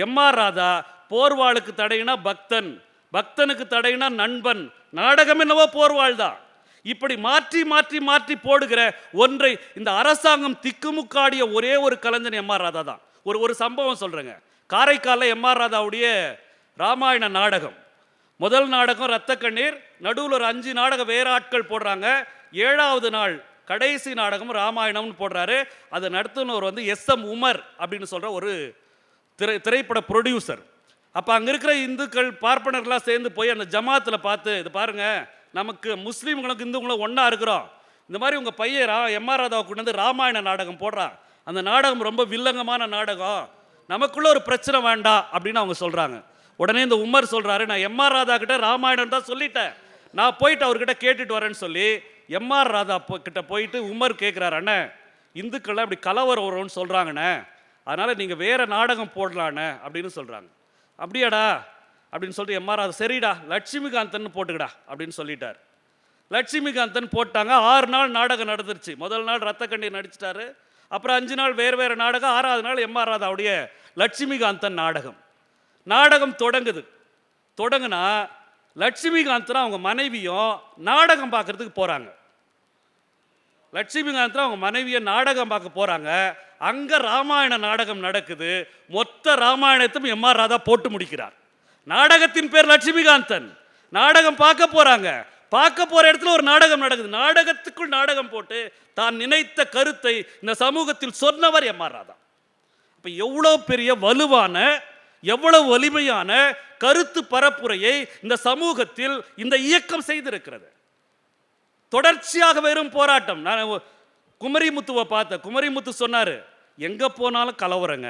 Speaker 1: எம்ஆர் ராதா போர்வாளுக்கு தடைனா பக்தன், பக்தனுக்கு தடைனா நண்பன், நாடகம் என்னவோ போர்வாள் தான். இப்படி மாற்றி போடுகிற ஒன்றை இந்த அரசாங்கம் திக்குமுக்காடிய ஒரே ஒரு கலைஞன் எம்ஆர் ராதா தான். ஒரு சம்பவம் சொல்கிறேங்க. காரைக்காலில் எம்ஆர் ராதாவுடைய ராமாயண நாடகம், முதல் நாடகம் ரத்த கண்ணீர், நடுவில் ஒரு 5 நாடகம் வேற ஆட்கள் போடுறாங்க. 7வது நாள் கடைசி நாடகம் ராமாயணம்னு போடுறாரு. அதை நடத்துனவர் வந்து SM உமர் அப்படின்னு சொல்கிற ஒரு திரைப்பட ப்ரொடியூசர். அப்போ அங்கே இருக்கிற இந்துக்கள் பார்ப்பனர்கள்லாம் சேர்ந்து போய் அந்த ஜமாத்தில் பார்த்து, இது பாருங்கள், நமக்கு முஸ்லீம்களுக்கு இந்துங்களும் ஒன்றா இருக்கிறோம், இந்த மாதிரி உங்கள் பையன் எம்ஆர் ராதாவை கொண்டு வந்து ராமாயண நாடகம் போடுறான், அந்த நாடகம் ரொம்ப வில்லங்கமான நாடகம், நமக்குள்ள ஒரு பிரச்சனை வேண்டாம் அப்படின்னு அவங்க சொல்கிறாங்க. உடனே இந்த உமர் சொல்கிறாரு, நான் எம்ஆர் ராதா கிட்ட ராமாயணம் தான் சொல்லிட்டேன், நான் போயிட்டு அவர்கிட்ட கேட்டுட்டு வரேன்னு சொல்லி எம்ஆர் ராதா கிட்ட போயிட்டு உமர் கேட்குறாரு, அண்ணே இந்துக்கள்லாம் இப்படி கலவரம் வரும்னு சொல்கிறாங்கண்ணே, அதனால் நீங்கள் வேறு நாடகம் போடலாண்ணே அப்படின்னு சொல்கிறாங்க. அப்படியாடா அப்படின்னு சொல்லிட்டு எம்ஆர் ராதா, சரிடா லட்சுமிகாந்தன் போட்டுக்கடா அப்படின்னு சொல்லிட்டார். லட்சுமிகாந்தன் போட்டாங்க. 6 நாள் நாடகம் நடந்துருச்சு. முதல் நாள் ரத்த கண்ணீர் நடிச்சிட்டாரு, அப்புறம் 5 நாள் வேறு வேறு நாடகம், 6ஆவது நாள் எம்ஆர் ராதாவுடைய லட்சுமிகாந்தன் நாடகம் தொடங்குது. தொடங்குனா லட்சுமிகாந்தன் அவங்க மனைவியும் நாடகம் பார்க்கறதுக்கு போகிறாங்க. லட்சுமிகாந்தன் அவங்க மனைவியை நாடகம் பார்க்க போகிறாங்க. அங்கே ராமாயண நாடகம் நடக்குது. மொத்த ராமாயணத்தையும் எம்ஆர் ராதா போட்டு முடிக்கிறார். நாடகத்தின் பேர் லட்சுமிகாந்தன். நாடகம் பார்க்க போகிறாங்க. பார்க்க போகிற இடத்துல ஒரு நாடகம் நடக்குது. நாடகத்துக்குள் நாடகம் போட்டு தான் நினைத்த கருத்தை இந்த சமூகத்தில் சொன்னவர் எம்ஆர் ராதா. இப்போ எவ்வளோ பெரிய வலுவான, எவ்வளவு வலிமையான கருத்து பரப்புரையை இந்த சமூகத்தில் இந்த இயக்கம் செய்திருக்கிறது. தொடர்ச்சியாக வெறும் போராட்டம். நான் குமரிமுத்துவை பார்த்தேன். குமரிமுத்து சொன்னார், எங்கே போனாலும் கலவரங்க,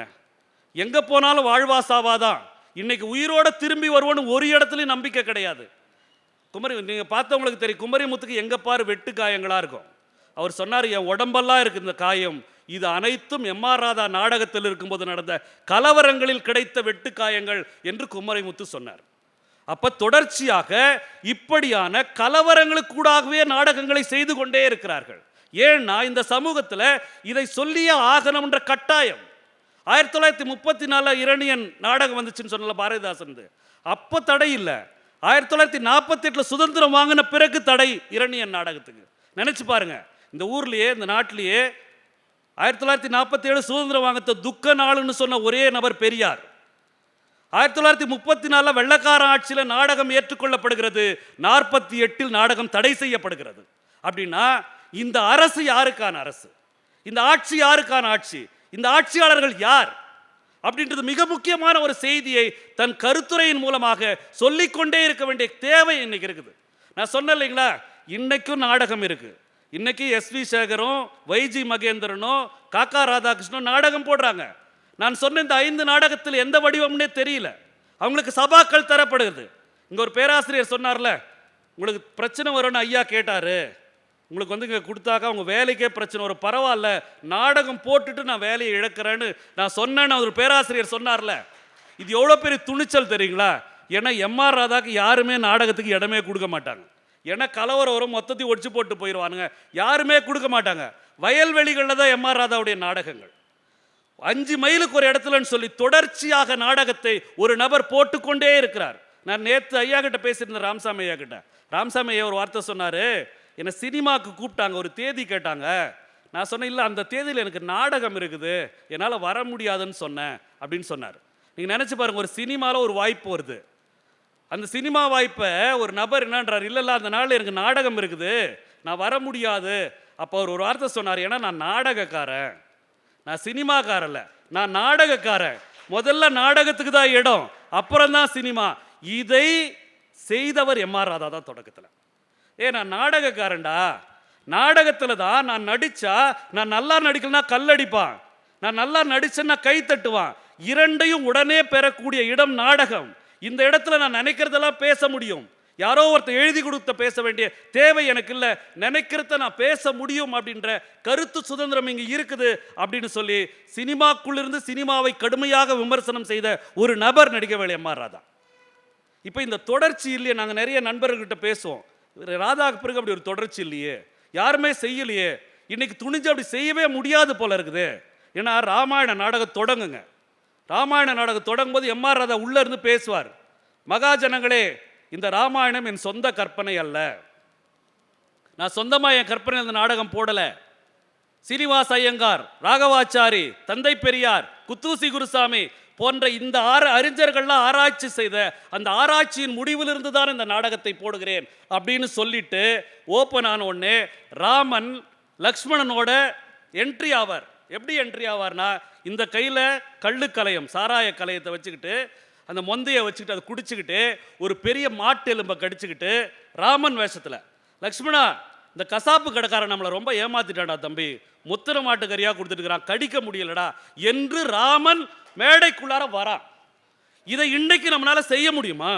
Speaker 1: எங்கே போனாலும் வாழ்வாசாவாதான், இன்னைக்கு உயிரோட திரும்பி வருவோன்னு ஒரு இடத்துலையும் நம்பிக்கை கிடையாது. நீங்கள் பார்த்தவங்களுக்கு தெரியும், குமரிமுத்துக்கு எங்கே பாரு வெட்டு காயங்களாக இருக்கும். அவர் சொன்னார், என் உடம்பெல்லாம் இருக்குது இந்த காயம், இது அனைத்தும் எம்ஆர் ராதா நாடகத்தில் இருக்கும்போது நடந்த கலவரங்களில் கிடைத்த வெட்டு காயங்கள் என்று குமரிமுத்து சொன்னார். அப்போ தொடர்ச்சியாக இப்படியான கலவரங்களுக்கூடாகவே நாடகங்களை செய்து கொண்டே இருக்கிறார்கள். ஏன்னா இந்த சமூகத்தில் இதை சொல்லியே ஆகணும்ன்ற கட்டாயம். 1934 இரணியன் நாடகம் வந்துச்சுன்னு சொன்னல பாரதிதாசன், அப்போ தடை இல்லை. 1948 சுதந்திரம் வாங்கின பிறகு தடை இரணியன் நாடகத்துக்கு. நினைச்சு பாருங்க, இந்த ஊர்லயே இந்த நாட்டிலேயே 1947 சுதந்திரம் வாங்கத்த துக்க நாளுன்னு சொன்ன ஒரே நபர் பெரியார். 1934 வெள்ளக்கார ஆட்சியில் நாடகம் ஏற்றுக்கொள்ளப்படுகிறது, 48 நாடகம் தடை செய்யப்படுகிறது. அப்படின்னா இந்த அரசு யாருக்கான அரசு? இந்த ஆட்சி யாருக்கான ஆட்சி? இந்த ஆட்சியாளர்கள் யார் அப்படின்றது மிக முக்கியமான ஒரு செய்தியை தன் கருத்துரையின் மூலமாக சொல்லிக்கொண்டே இருக்க வேண்டிய தேவை இன்னைக்கு இருக்குது. நான் சொன்னேன் இல்லைங்களா, இன்னைக்கும் நாடகம் இருக்கு. இன்னைக்கு எஸ்வி சேகரும் வைஜி மகேந்திரனும் காக்கா ராதாகிருஷ்ணனும் நாடகம் போடுறாங்க. நான் சொன்ன இந்த 5 நாடகத்தில் எந்த வடிவம்னே தெரியல. அவங்களுக்கு சபாக்கள் தரப்படுகிறது. இங்கே ஒரு பேராசிரியர் சொன்னார்ல, உங்களுக்கு பிரச்சனை வரும்னு ஐயா கேட்டார், உங்களுக்கு வந்து இங்கே கொடுத்தாக்கா உங்கள் வேலைக்கே பிரச்சனை வரும், பரவாயில்ல நாடகம் போட்டுட்டு நான் வேலையை இழக்கிறேன்னு நான் சொன்னேன்னு ஒரு பேராசிரியர் சொன்னார்ல. இது எவ்வளோ பெரிய துணிச்சல் தெரியுங்களா? ஏன்னா எம்ஆர் ராதாக்கு யாருமே நாடகத்துக்கு இடமே கொடுக்க மாட்டாங்க. ஏன்னா கலவரம் வரும், மொத்தத்தையும் ஒடிச்சு போட்டு போயிடுவானுங்க, யாருமே கொடுக்க மாட்டாங்க. வயல்வெளிகளில் தான் எம்ஆர் ராதாவுடைய நாடகங்கள். 5 மைலுக்கு ஒரு இடத்துலன்னு சொல்லி தொடர்ச்சியாக நாடகத்தை ஒரு நபர் போட்டுக்கொண்டே இருக்கிறார். நான் நேற்று ஐயா கிட்ட பேசியிருந்தேன், ராமசாமி ஐயா கிட்ட. ராமசாமி ஐயா ஒரு வார்த்தை சொன்னார், என்னை சினிமாவுக்கு கூப்பிட்டாங்க, ஒரு தேதி கேட்டாங்க. நான் சொன்னேன், இல்லை அந்த தேதியில் எனக்கு நாடகம் இருக்குது, என்னால் வர முடியாதுன்னு சொன்னேன் அப்படின்னு சொன்னார். நீங்கள் நினச்சி பாருங்கள், ஒரு சினிமாவில் ஒரு வாய்ப்பு வருது, அந்த சினிமா வாய்ப்பை ஒரு நபர் என்னன்றார், இல்லை அந்த நாளில் எனக்கு நாடகம் இருக்குது, நான் வர முடியாது. அப்போ அவர் ஒரு வார்த்தை சொன்னார், ஏன்னா நான் நாடகக்காரன், நான் சினிமாக்காரல்ல, நான் நாடகக்காரன். முதல்ல நாடகத்துக்கு தான் இடம், அப்புறம் தான் சினிமா. இதை செய்தவர் எம்ஆர் ராதா தான் தொடக்கத்தில். நான் நாடகக்காரன்டா, நாடகத்தில் தான் நான் நடித்தா, நான் நல்லா நடிக்கலன்னா கல்லடிப்பான், நான் நல்லா நடிச்சேன்னா கை தட்டுவான். இரண்டையும் உடனே பெறக்கூடிய இடம் நாடகம். இந்த இடத்துல நான் நினைக்கிறதெல்லாம் பேச முடியும். யாரோ ஒருத்தர் எழுதி கொடுத்த பேச வேண்டிய தேவை எனக்கு இல்லை, நினைக்கிறத நான் பேச முடியும் அப்படின்ற கருத்து சுதந்திரம் இங்கே இருக்குது அப்படின்னு சொல்லி சினிமாக்குள்ளிருந்து சினிமாவை கடுமையாக விமர்சனம் செய்த ஒரு நபர் நடிகவேள் எம்ஆர் ராதா. இப்போ இந்த தொடர்ச்சி இல்லையே, நாங்கள் நிறைய நண்பர்கள்கிட்ட பேசுவோம், ராதாவுக்கு பிறகு அப்படி ஒரு தொடர்ச்சி இல்லையே, யாருமே செய்யலையே, இன்னைக்கு துணிஞ்சு அப்படி செய்யவே முடியாது போல இருக்குது. ஏன்னா ராமாயண நாடகம் தொடங்குங்க, ராமாயண நாடகம் தொடங்கும் போது எம்ஆர் ராதா உள்ள இருந்து பேசுவார், மகாஜனங்களே இந்த ராமாயணம் என் சொந்த கற்பனை அல்ல, நான் சொந்தமாக என் கற்பனை அந்த நாடகம் போடலை. சீனிவாச ஐயங்கார், ராகவாச்சாரி, தந்தை பெரியார், குத்தூசி குருசாமி போன்ற இந்த 6 அறிஞர்கள்லாம் ஆராய்ச்சி செய்த அந்த ஆராய்ச்சியின் முடிவிலிருந்து தான் இந்த நாடகத்தை போடுகிறேன் அப்படின்னு சொல்லிட்டு ஓப்பன் ஆன உடனே ராமன் லக்ஷ்மணனோட என்ட்ரி ஆவார். எப்படி என்ட்ரி ஆவார்னா, இந்த கையில் கள்ளு கலையம், சாராய கலையத்தை வச்சுக்கிட்டு அந்த மொந்தையை வச்சுக்கிட்டு அதை குடிச்சுக்கிட்டு ஒரு பெரிய மாட்டு எலும்பை கடிச்சுக்கிட்டு ராமன் வேஷத்தில், லக்ஷ்மணா இந்த கசாப்பு கடைக்காரன் நம்மளை ரொம்ப ஏமாத்திட்டான்டா தம்பி, முத்திர மாட்டு கறியாக கொடுத்துட்டுக்கிறான், கடிக்க முடியலடா என்று ராமன் மேடைக்குள்ளார வரான். இதை இன்னைக்கு நம்மளால செய்ய முடியுமா?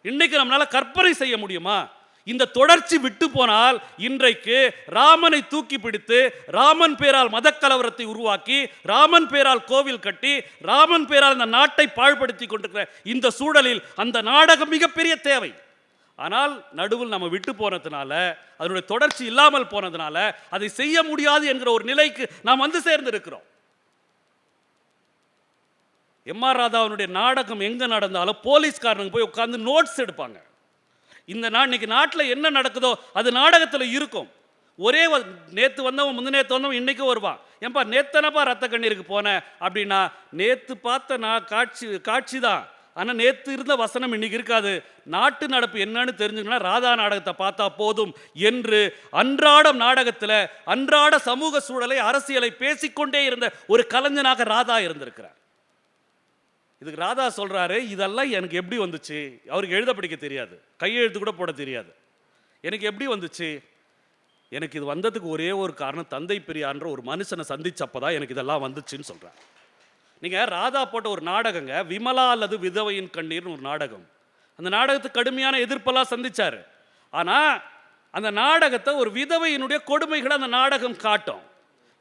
Speaker 1: இன்னைக்கு நம்மளால கற்பனை செய்ய முடியுமா? இந்த தொடர்ச்சி விட்டு போனால் இன்றைக்கு ராமனை தூக்கி பிடித்து ராமன் பேரால் மதக்கலவரத்தை உருவாக்கி ராமன் பேரால் கோவில் கட்டி ராமன் பேரால் இந்த நாட்டை பாழ்படுத்தி கொண்டிருக்கிற இந்த சூழலில் அந்த நாடகம் மிகப்பெரிய தேவை. ஆனால் நடுவில் நம்ம விட்டு போனதுனால, அதனுடைய தொடர்ச்சி இல்லாமல் போனதுனால அதை செய்ய முடியாது என்கிற ஒரு நிலைக்கு நாம் வந்து சேர்ந்து இருக்கிறோம். எம்.ஆர். ராதாவுடைய நாடகம் எங்க நடந்தாலும் போலீஸ்காரனுக்கு போய் உட்கார்ந்து நோட்ஸ் எடுப்பாங்க. இந்த இன்னைக்கு நாட்டில் என்ன நடக்குதோ அது நாடகத்தில் இருக்கும். ஒரே நேற்று வந்தவன் முந்தினேற்று வந்தவன் இன்னைக்கும் வருவான். ஏன்பா நேத்தனப்பா ரத்த கண்ணீருக்கு போனேன் அப்படின்னா, நேற்று பார்த்த நான் காட்சி தான், ஆனால் நேற்று இருந்த வசனம் இன்னைக்கு இருக்காது. நாட்டு நடப்பு என்னன்னு தெரிஞ்சுக்கணும்னா ராதா நாடகத்தை பார்த்தா போதும் என்று அன்றாடம் நாடகத்தில் அன்றாட சமூக சூழலை அரசியலை பேசிக்கொண்டே இருந்த ஒரு கலைஞனாக ராதா இருந்திருக்கிறார். இதுக்கு ராதா சொல்றாரு, இதெல்லாம் எனக்கு எப்படி வந்துச்சு? அவருக்கு எழுத படிக்க தெரியாது, கையெழுத்து கூட போட தெரியாது. எனக்கு எப்படி வந்துச்சு? எனக்கு இது வந்ததுக்கு ஒரே ஒரு காரணம், தந்தை பெரியார்ன்ற ஒரு மனுஷனை சந்திச்சப்பதான் எனக்கு இதெல்லாம் வந்துச்சுன்னு சொல்றார். நீங்க ராதா போட்ட ஒரு நாடகங்க, விமலா அல்லது விதவையின் கண்ணீர்னு ஒரு நாடகம். அந்த நாடகத்துக்கு கடுமையான எதிர்ப்பெல்லாம் சந்திச்சாரு. ஆனா அந்த நாடகத்தை ஒரு விதவையினுடைய கொடுமைகளை அந்த நாடகம் காட்டும்.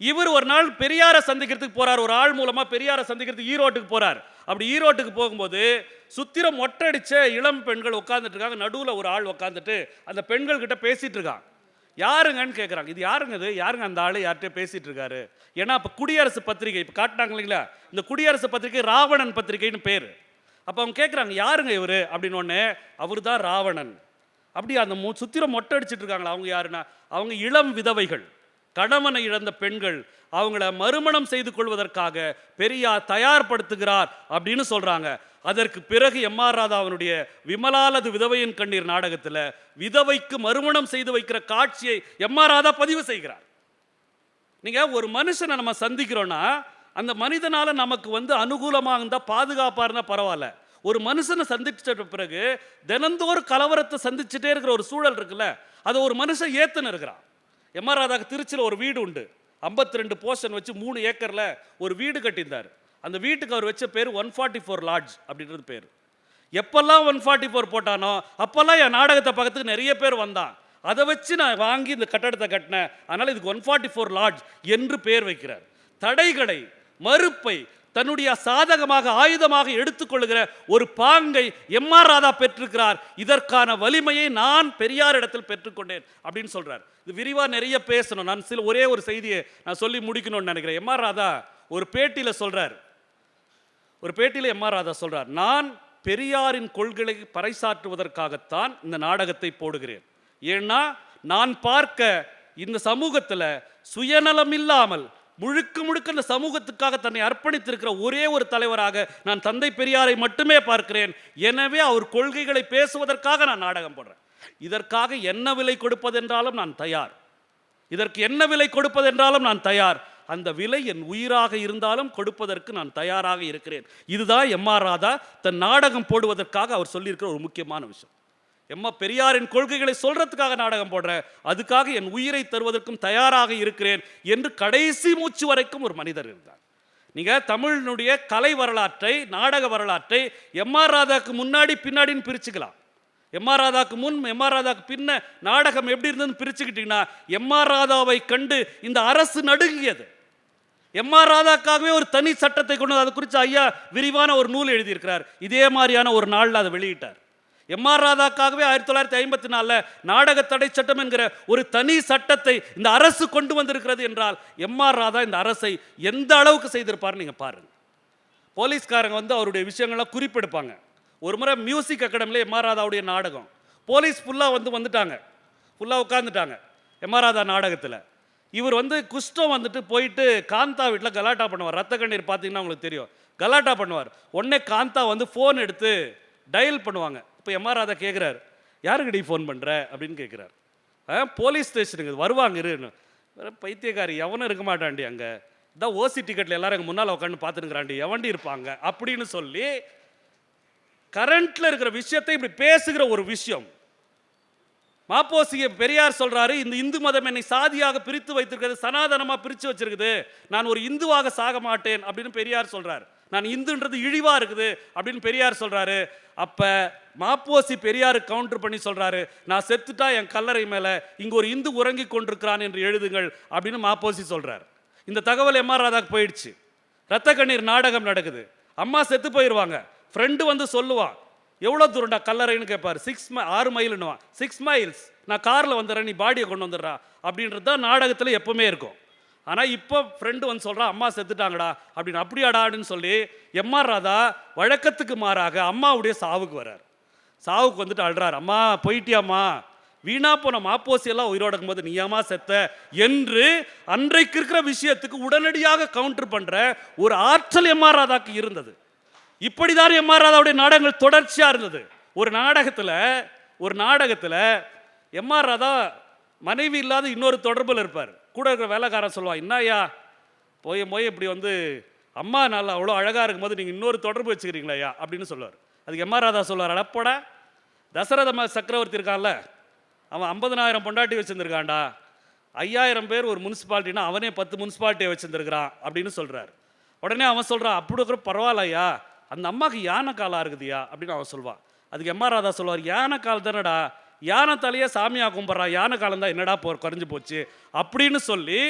Speaker 1: இவர் ஒரு நாள் பெரியாரை சந்திக்கிறதுக்கு போறார், ஒரு ஆள் மூலமா பெரியாரை சந்திக்கிறதுக்கு ஈரோட்டுக்கு போறார். அப்படி ஈரோட்டுக்கு போகும்போது சுத்திரம் ஒட்டடிச்ச இளம் பெண்கள் உட்கார்ந்துட்டு இருக்காங்க. நடுவில் ஒரு ஆள் உட்காந்துட்டு அந்த பெண்கள் கிட்ட பேசிட்டு இருக்கான். யாருங்கன்னு கேட்குறாங்க. இது யாருங்க? இது யாருங்க அந்த ஆள் யார்கிட்ட பேசிட்டு இருக்காரு? ஏன்னா இப்போ குடியரசு பத்திரிகை இப்போ காட்டினாங்க இல்லைங்களா, இந்த குடியரசு பத்திரிகை ராவணன் பத்திரிகைன்னு பேர். அப்போ அவங்க கேட்குறாங்க, யாருங்க இவர் அப்படின்னு. ஒன்று, அவர் தான் ராவணன். அப்படி அந்த சுத்திரம் மொட்டடிச்சிட்டு இருக்காங்களா, அவங்க யாருன்னா அவங்க இளம் விதவைகள், கணவனை இழந்த பெண்கள், அவங்கள மறுமணம் செய்து கொள்வதற்காக பெரியார் தயார்படுத்துகிறார் அப்படின்னு சொல்றாங்க. அதற்கு பிறகு எம்.ஆர். ராதாவினுடைய விமலாலது விதவையின் கண்ணீர் நாடகத்தில் விதவைக்கு மறுமணம் செய்து வைக்கிற காட்சியை எம்.ஆர். ராதா பதிவு செய்கிறார். நீங்க ஒரு மனுஷனை நம்ம சந்திக்கிறோம்னா அந்த மனிதனால நமக்கு அனுகூலமாக இருந்தால் பாதுகாப்பாக இருந்தால் பரவாயில்ல. ஒரு மனுஷனை சந்திச்ச பிறகு தினந்தோறும் கலவரத்தை சந்திச்சுட்டே இருக்கிற ஒரு சூழல் இருக்குல்ல, அதை ஒரு மனுஷன் ஏத்துன்னு இருக்கிறான். எம்.ஆர். ராதாக்கு திருச்சியில் ஒரு வீடு உண்டு, 52 போர்ஷன் வச்சு 3 ஏக்கரில் ஒரு வீடு கட்டியிருந்தார். அந்த வீட்டுக்கு அவர் வச்ச பேர் 144 லாட்ஜ் அப்படின்றது பேர். எப்பெல்லாம் 144 போட்டானோ அப்போல்லாம் என் நாடகத்தை பார்க்கறதுக்கு நிறைய பேர் வந்தான். அதை வச்சு நான் வாங்கி இந்த கட்டடத்தை கட்டினேன், அதனால் இதுக்கு 144 லாட்ஜ் என்று பேர் வைக்கிறார். தடைகளை, மறுப்பை தன்னுடைய சாதகமாக ஆயுதமாக எடுத்துக்கொள்ளுகிற ஒரு பாங்கை எம்.ஆர். ராதா பெற்றிருக்கிறார். இதற்கான வலிமையை நான் பெரியார் இடத்தில் பெற்றுக்கொண்டேன் அப்படின்னு சொல்றார். இது விரிவா நிறைய பேசணும். நான் ஒரே ஒரு செய்தியை நான் சொல்லி முடிக்கணும்னு நினைக்கிறேன். எம்.ஆர். ராதா ஒரு பேட்டியில சொல்றார், எம்.ஆர். ராதா சொல்றார், நான் பெரியாரின் கொள்கைகளை பறைசாற்றுவதற்காகத்தான் இந்த நாடகத்தை போடுகிறேன். ஏன்னா நான் பார்க்க இந்த சமூகத்துல சுயநலம் இல்லாமல் முழுக்க முழுக்க இந்த சமூகத்துக்காக தன்னை அர்ப்பணித்திருக்கிற ஒரே ஒரு தலைவராக நான் தந்தை பெரியாரை மட்டுமே பார்க்கிறேன். எனவே அவர் கொள்கைகளை பேசுவதற்காக நான் நாடகம் போடுறேன். இதற்காக என்ன விலை கொடுப்பதென்றாலும் நான் தயார், இதற்கு என்ன விலை கொடுப்பதென்றாலும் நான் தயார். அந்த விலை என் உயிராக இருந்தாலும் கொடுப்பதற்கு நான் தயாராக இருக்கிறேன். இதுதான் எம்.ஆர். ராதா தன் நாடகம் போடுவதற்காக அவர் சொல்லியிருக்கிற ஒரு முக்கியமான விஷயம். பெரியாரின் கொள்கைகளை சொல்றதுக்காக நாடகம் போடுறேன், அதுக்காக என் உயிரை தருவதற்கும் தயாராக இருக்கிறேன் என்று கடைசி மூச்சு வரைக்கும் ஒரு மனிதர் இருந்தார். நீங்க தமிழினுடைய கலை வரலாற்றை, நாடக வரலாற்றை எம்.ஆர். ராதாக்கு முன்னாடி பின்னாடின்னு பிரிச்சுக்கலாம். எம்.ஆர். ராதாக்கு முன், எம்.ஆர். ராதாக்கு பின்ன நாடகம் எப்படி இருந்ததுன்னு பிரிச்சுக்கிட்டீங்கன்னா, எம்.ஆர். ராதாவை கண்டு இந்த அரசு நடுங்கியது. எம்.ஆர். ராதாக்காகவே ஒரு தனி சட்டத்தை கொண்டு அதை குறித்து ஐயா விரிவான ஒரு நூல் எழுதியிருக்கிறார். இதே மாதிரியான ஒரு நாளில் அதை வெளியிட்டார். எம்.ஆர். ராதாக்காகவே 1954 நாடக தடை சட்டம் என்கிற ஒரு தனி சட்டத்தை இந்த அரசு கொண்டு வந்திருக்கிறது என்றால் எம்.ஆர். ராதா இந்த அரசை எந்த அளவுக்கு செய்திருப்பார் நீங்க பாருங்க. போலீஸ்காரங்க அவருடைய விஷயங்கள்லாம் குறிப்பெடுப்பாங்க. ஒரு முறை மியூசிக் அகாடமியில் எம்.ஆர். ராதாவுடைய நாடகம், போலீஸ் ஃபுல்லாக வந்துட்டாங்க, ஃபுல்லாக உட்காந்துட்டாங்க எம்.ஆர். ராதா நாடகத்தில். இவர் குஷ்டம் போயிட்டு காந்தா வீட்டில் கலாட்டா பண்ணுவார். ரத்த கண்ணீர் பார்த்தீங்கன்னா உங்களுக்கு தெரியும், கலாட்டா பண்ணுவார். உடனே காந்தா ஃபோன் எடுத்து டயல் பண்ணுவாங்க. இப்போ எம்.ஆர். ராதா கேட்குறாரு, யாருக்கிட்ட ஃபோன் பண்ணுற அப்படின்னு கேட்குறாரு. போலீஸ் ஸ்டேஷனுக்கு வருவாங்க இருன்னு. பைத்தியக்காரி எவனும் இருக்க மாட்டாண்டி, அங்கே இதான் ஓசி டிக்கெட்டில் எல்லாரும் எங்கள் முன்னால் உட்காந்து பார்த்துருக்குறாண்டி, எவண்டி இருப்பாங்க அப்படின்னு சொல்லி கரண்ட்ல இருக்கிற விஷயத்தை இப்படி பேசுகிற ஒரு விஷயம். மாப்போசிய பெரியார் சொல்றாரு, இந்த இந்து மதம் என்னை சாதியாக பிரித்து வைத்திருக்கிறது, சனாதனமா பிரிச்சு வச்சிருக்குது, நான் ஒரு இந்துவாக சாக மாட்டேன் அப்படின்னு பெரியார் சொல்றாரு. நான் இந்துன்றது இழிவா இருக்குது அப்படின்னு பெரியார் சொல்றாரு. அப்ப மாப்போசி பெரியாரு கவுண்டர் பண்ணி சொல்றாரு, நான் செத்துட்டா என் கல்லறை மேல இங்க ஒரு இந்து உறங்கி கொண்டிருக்கிறான் என்று எழுதுங்கள் அப்படின்னு மாப்போசி சொல்றாரு. இந்த தகவல் எம்.ஆர். ராதாக்கு போயிடுச்சு. ரத்த கண்ணீர் நாடகம் நடக்குது. அம்மா செத்து போயிடுவாங்க. ஃப்ரெண்டு வந்து சொல்லுவான், எவ்வளோ தூரம்டா கல்லறைன்னு கேட்பாரு. 6 மைலுன்னுவான். 6 மைல்ஸ், நான் காரில் வந்துடுறேன், நீ பாடியை கொண்டு வந்துடுறா அப்படின்றது தான் நாடகத்தில் எப்பவுமே இருக்கும். ஆனால் இப்போ ஃப்ரெண்டு வந்து சொல்கிறான், அம்மா செத்துட்டாங்கடா அப்படின்னு. அப்படியாடான்னு சொல்லி எம்.ஆர். ராதா வழக்கத்துக்கு மாறாக அம்மாவுடைய சாவுக்கு வர்றார். சாவுக்கு வந்துட்டு அழுறாரு, அம்மா போயிட்டியாம்மா, வீணா போன மாப்போசியெல்லாம் உயிரோடு இருக்கும்போது நீயாமா செத்த என்று அன்றைக்கு இருக்கிற விஷயத்துக்கு உடனடியாக கவுண்டர் பண்ணுற ஒரு ஆற்றல் எம்.ஆர். ராதாக்கு இருந்தது. இப்படிதான் எம்.ஆர். ராதாவுடைய நாடகங்கள் தொடர்ச்சியா இருந்தது. ஒரு நாடகத்தில் எம்.ஆர். ராதா மனைவி இல்லாத இன்னொரு தொடர்பில் இருப்பார். கூட இருக்கிற வேலைக்காரன் சொல்லுவான், என்னய்யா போய் இப்படி வந்து அம்மா நல்லா அவ்வளோ அழகாக இருக்கும்போது நீங்கள் இன்னொரு தொடர்பு வச்சுக்கிறீங்களா அப்படின்னு சொல்லுவார். அதுக்கு எம்.ஆர். ராதா சொல்லுவார், அடப்போட தசரத சக்கரவர்த்தி இருக்கான்ல, அவன் 50,000 பொண்டாட்டி வச்சுருந்துருக்கான்டா, 5,000 பேர் ஒரு முனிசிபாலிட்டினா அவனே 10 முனிசிபாலிட்டியை வச்சுருந்துருக்கிறான் அப்படின்னு சொல்கிறார். உடனே அவன் சொல்கிறான், அப்படி இருக்கிற பரவாயில்லையா, அந்த அம்மாவுக்கு யானை காலாக இருக்குதுயா அப்படின்னு அவன் சொல்வான். அதுக்கு எம்.ஆர். ராதா சொல்லுவார், யானை கால் தானடா, யானை தலையே சாமியாக கும்பிட்றான், யானை காலம் தான் என்னடா குறைஞ்சு போச்சு அப்படின்னு சொல்லி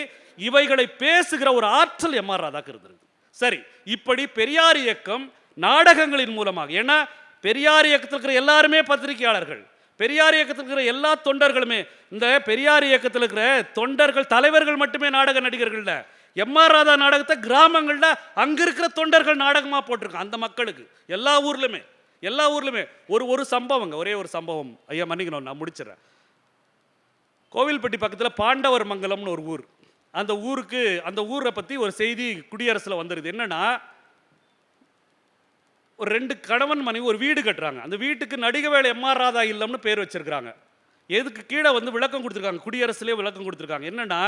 Speaker 1: இவைகளை பேசுகிற ஒரு ஆற்றல் எம்.ஆர். ராதாக்கு இருந்திருக்கு. சரி, இப்படி பெரியார் இயக்கம் நாடகங்களின் மூலமாக, ஏன்னா பெரியார் இயக்கத்தில் இருக்கிற எல்லாருமே பத்திரிகையாளர்கள், பெரியார் இயக்கத்தில் இருக்கிற எல்லா தொண்டர்களுமே, இந்த பெரியார் இயக்கத்தில் இருக்கிற தொண்டர்கள் தலைவர்கள் மட்டுமே நாடக நடிகர்கள் இல்லை. எம்.ஆர். ராதா நாடகத்தை கிராமங்களில் அங்கே இருக்கிற தொண்டர்கள் நாடகமாக போட்டிருக்காங்க. அந்த மக்களுக்கு எல்லா ஊர்லையுமே ஒரு சம்பவங்க, ஒரே ஒரு சம்பவம், ஐயா மன்னிக்கணும் நான் முடிச்சிடறேன். கோவில்பட்டி பக்கத்தில் பாண்டவர் மங்கலம்னு ஒரு ஊர். அந்த ஊரை பற்றி ஒரு செய்தி குடியரசில் வந்துடுது. என்னன்னா, ஒரு 2 கணவன் மனைவி ஒரு வீடு கட்டுறாங்க. அந்த வீட்டுக்கு நடிகவேளை எம்.ஆர். ராதா இல்லம்னு பேர் வச்சிருக்காங்க. எதுக்கு கீழே வந்து விளக்கம் கொடுத்துருக்காங்க, குடியரசுலேயே விளக்கம் கொடுத்துருக்காங்க. என்னன்னா,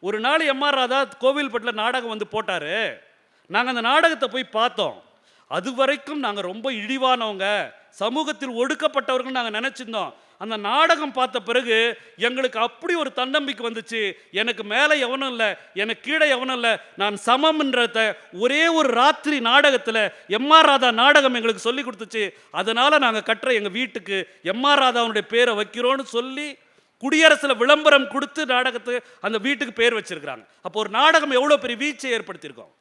Speaker 1: ஒரு நாள் எம்.ஆர். ராதா கோவில்பட்டில் நாடகம் வந்து போட்டார். நாங்கள் அந்த நாடகத்தை போய் பார்த்தோம். அது வரைக்கும் நாங்கள் ரொம்ப இழிவானவங்க, சமூகத்தில் ஒடுக்கப்பட்டவர்கள் நாங்கள் நினச்சிருந்தோம். அந்த நாடகம் பார்த்த பிறகு எங்களுக்கு அப்படி ஒரு தன்னம்பிக்கை வந்துச்சு, எனக்கு மேலே எவனும் இல்லை, எனக்கு கீழே எவனும் இல்லை, நான் சமம்ன்றத ஒரே ஒரு ராத்திரி நாடகத்தில் எம்.ஆர். ராதா நாடகம் எங்களுக்கு சொல்லி கொடுத்துச்சு. அதனால் நாங்கள் கட்டுற எங்கள் வீட்டுக்கு எம்.ஆர். ராதாவுடைய பேரை வைக்கிறோன்னு சொல்லி குடியரசில் விளம்பரம் கொடுத்து நாடகத்துக்கு அந்த வீட்டுக்கு பேர் வச்சிருக்கிறாங்க. அப்போ ஒரு நாடகம் எவ்வளோ பெரிய வீழ்ச்சியை ஏற்படுத்தியிருக்கோம்.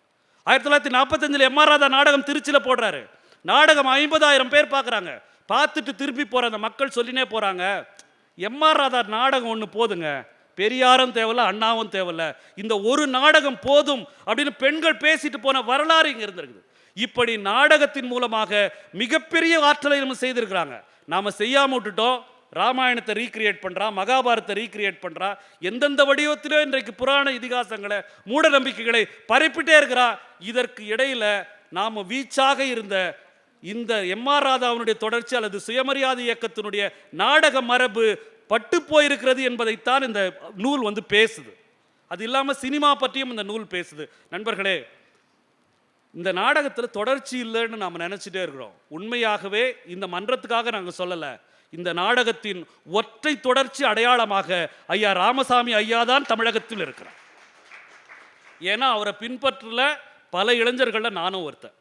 Speaker 1: 1945 எம்.ஆர். ராதா நாடகம் திருச்சியில் போடுறாரு. நாடகம் 50,000 பேர் பார்க்குறாங்க. பார்த்துட்டு திருப்பி போகிற அந்த மக்கள் சொல்லினே போகிறாங்க, எம்.ஆர். ராதா நாடகம் ஒன்று போதுங்க, பெரியாரும் தேவையில்ல, அண்ணாவும் தேவையில்ல, இந்த ஒரு நாடகம் போதும் அப்படின்னு பெண்கள் பேசிட்டு போன வரலாறு இங்கே இருந்திருக்குது. இப்படி நாடகத்தின் மூலமாக மிகப்பெரிய ஆற்றலை நம்ம செய்திருக்கிறாங்க. நாம் செய்யாமல் விட்டுட்டோம். ராமாயணத்தை ரீக்ரியேட் பண்ணுறா, மகாபாரத்தை ரீக்ரியேட் பண்ணுறா, எந்தெந்த வடிவத்திலோ இன்றைக்கு புராண இதிகாசங்களை மூட நம்பிக்கைகளை பரப்பிட்டே இருக்கிறா. இதற்கு இடையில நாம் வீச்சாக இருந்த இந்த எம்.ஆர். ராதாவினுடைய தொடர்ச்சி அல்லது சுயமரியாதை இயக்கத்தினுடைய நாடக மரபு பட்டு போயிருக்கிறது என்பதைத்தான் இந்த நூல் வந்து பேசுது. அது இல்லாமல் சினிமா பற்றியும் இந்த நூல் பேசுது. நண்பர்களே, இந்த நாடகத்தில் தொடர்ச்சி இல்லைன்னு நாம் நினச்சிட்டே இருக்கிறோம். உண்மையாகவே இந்த மன்றத்துக்காக நாங்கள் சொல்லலை, இந்த நாடகத்தின் ஒற்றை தொடர்ச்சி அடையாளமாக ஐயா ராமசாமி ஐயா தான் தமிழகத்தில் இருக்கிறார். ஏன்னா அவரை பின்பற்றல பல இளைஞர்களில் நானும் ஒருத்தன்.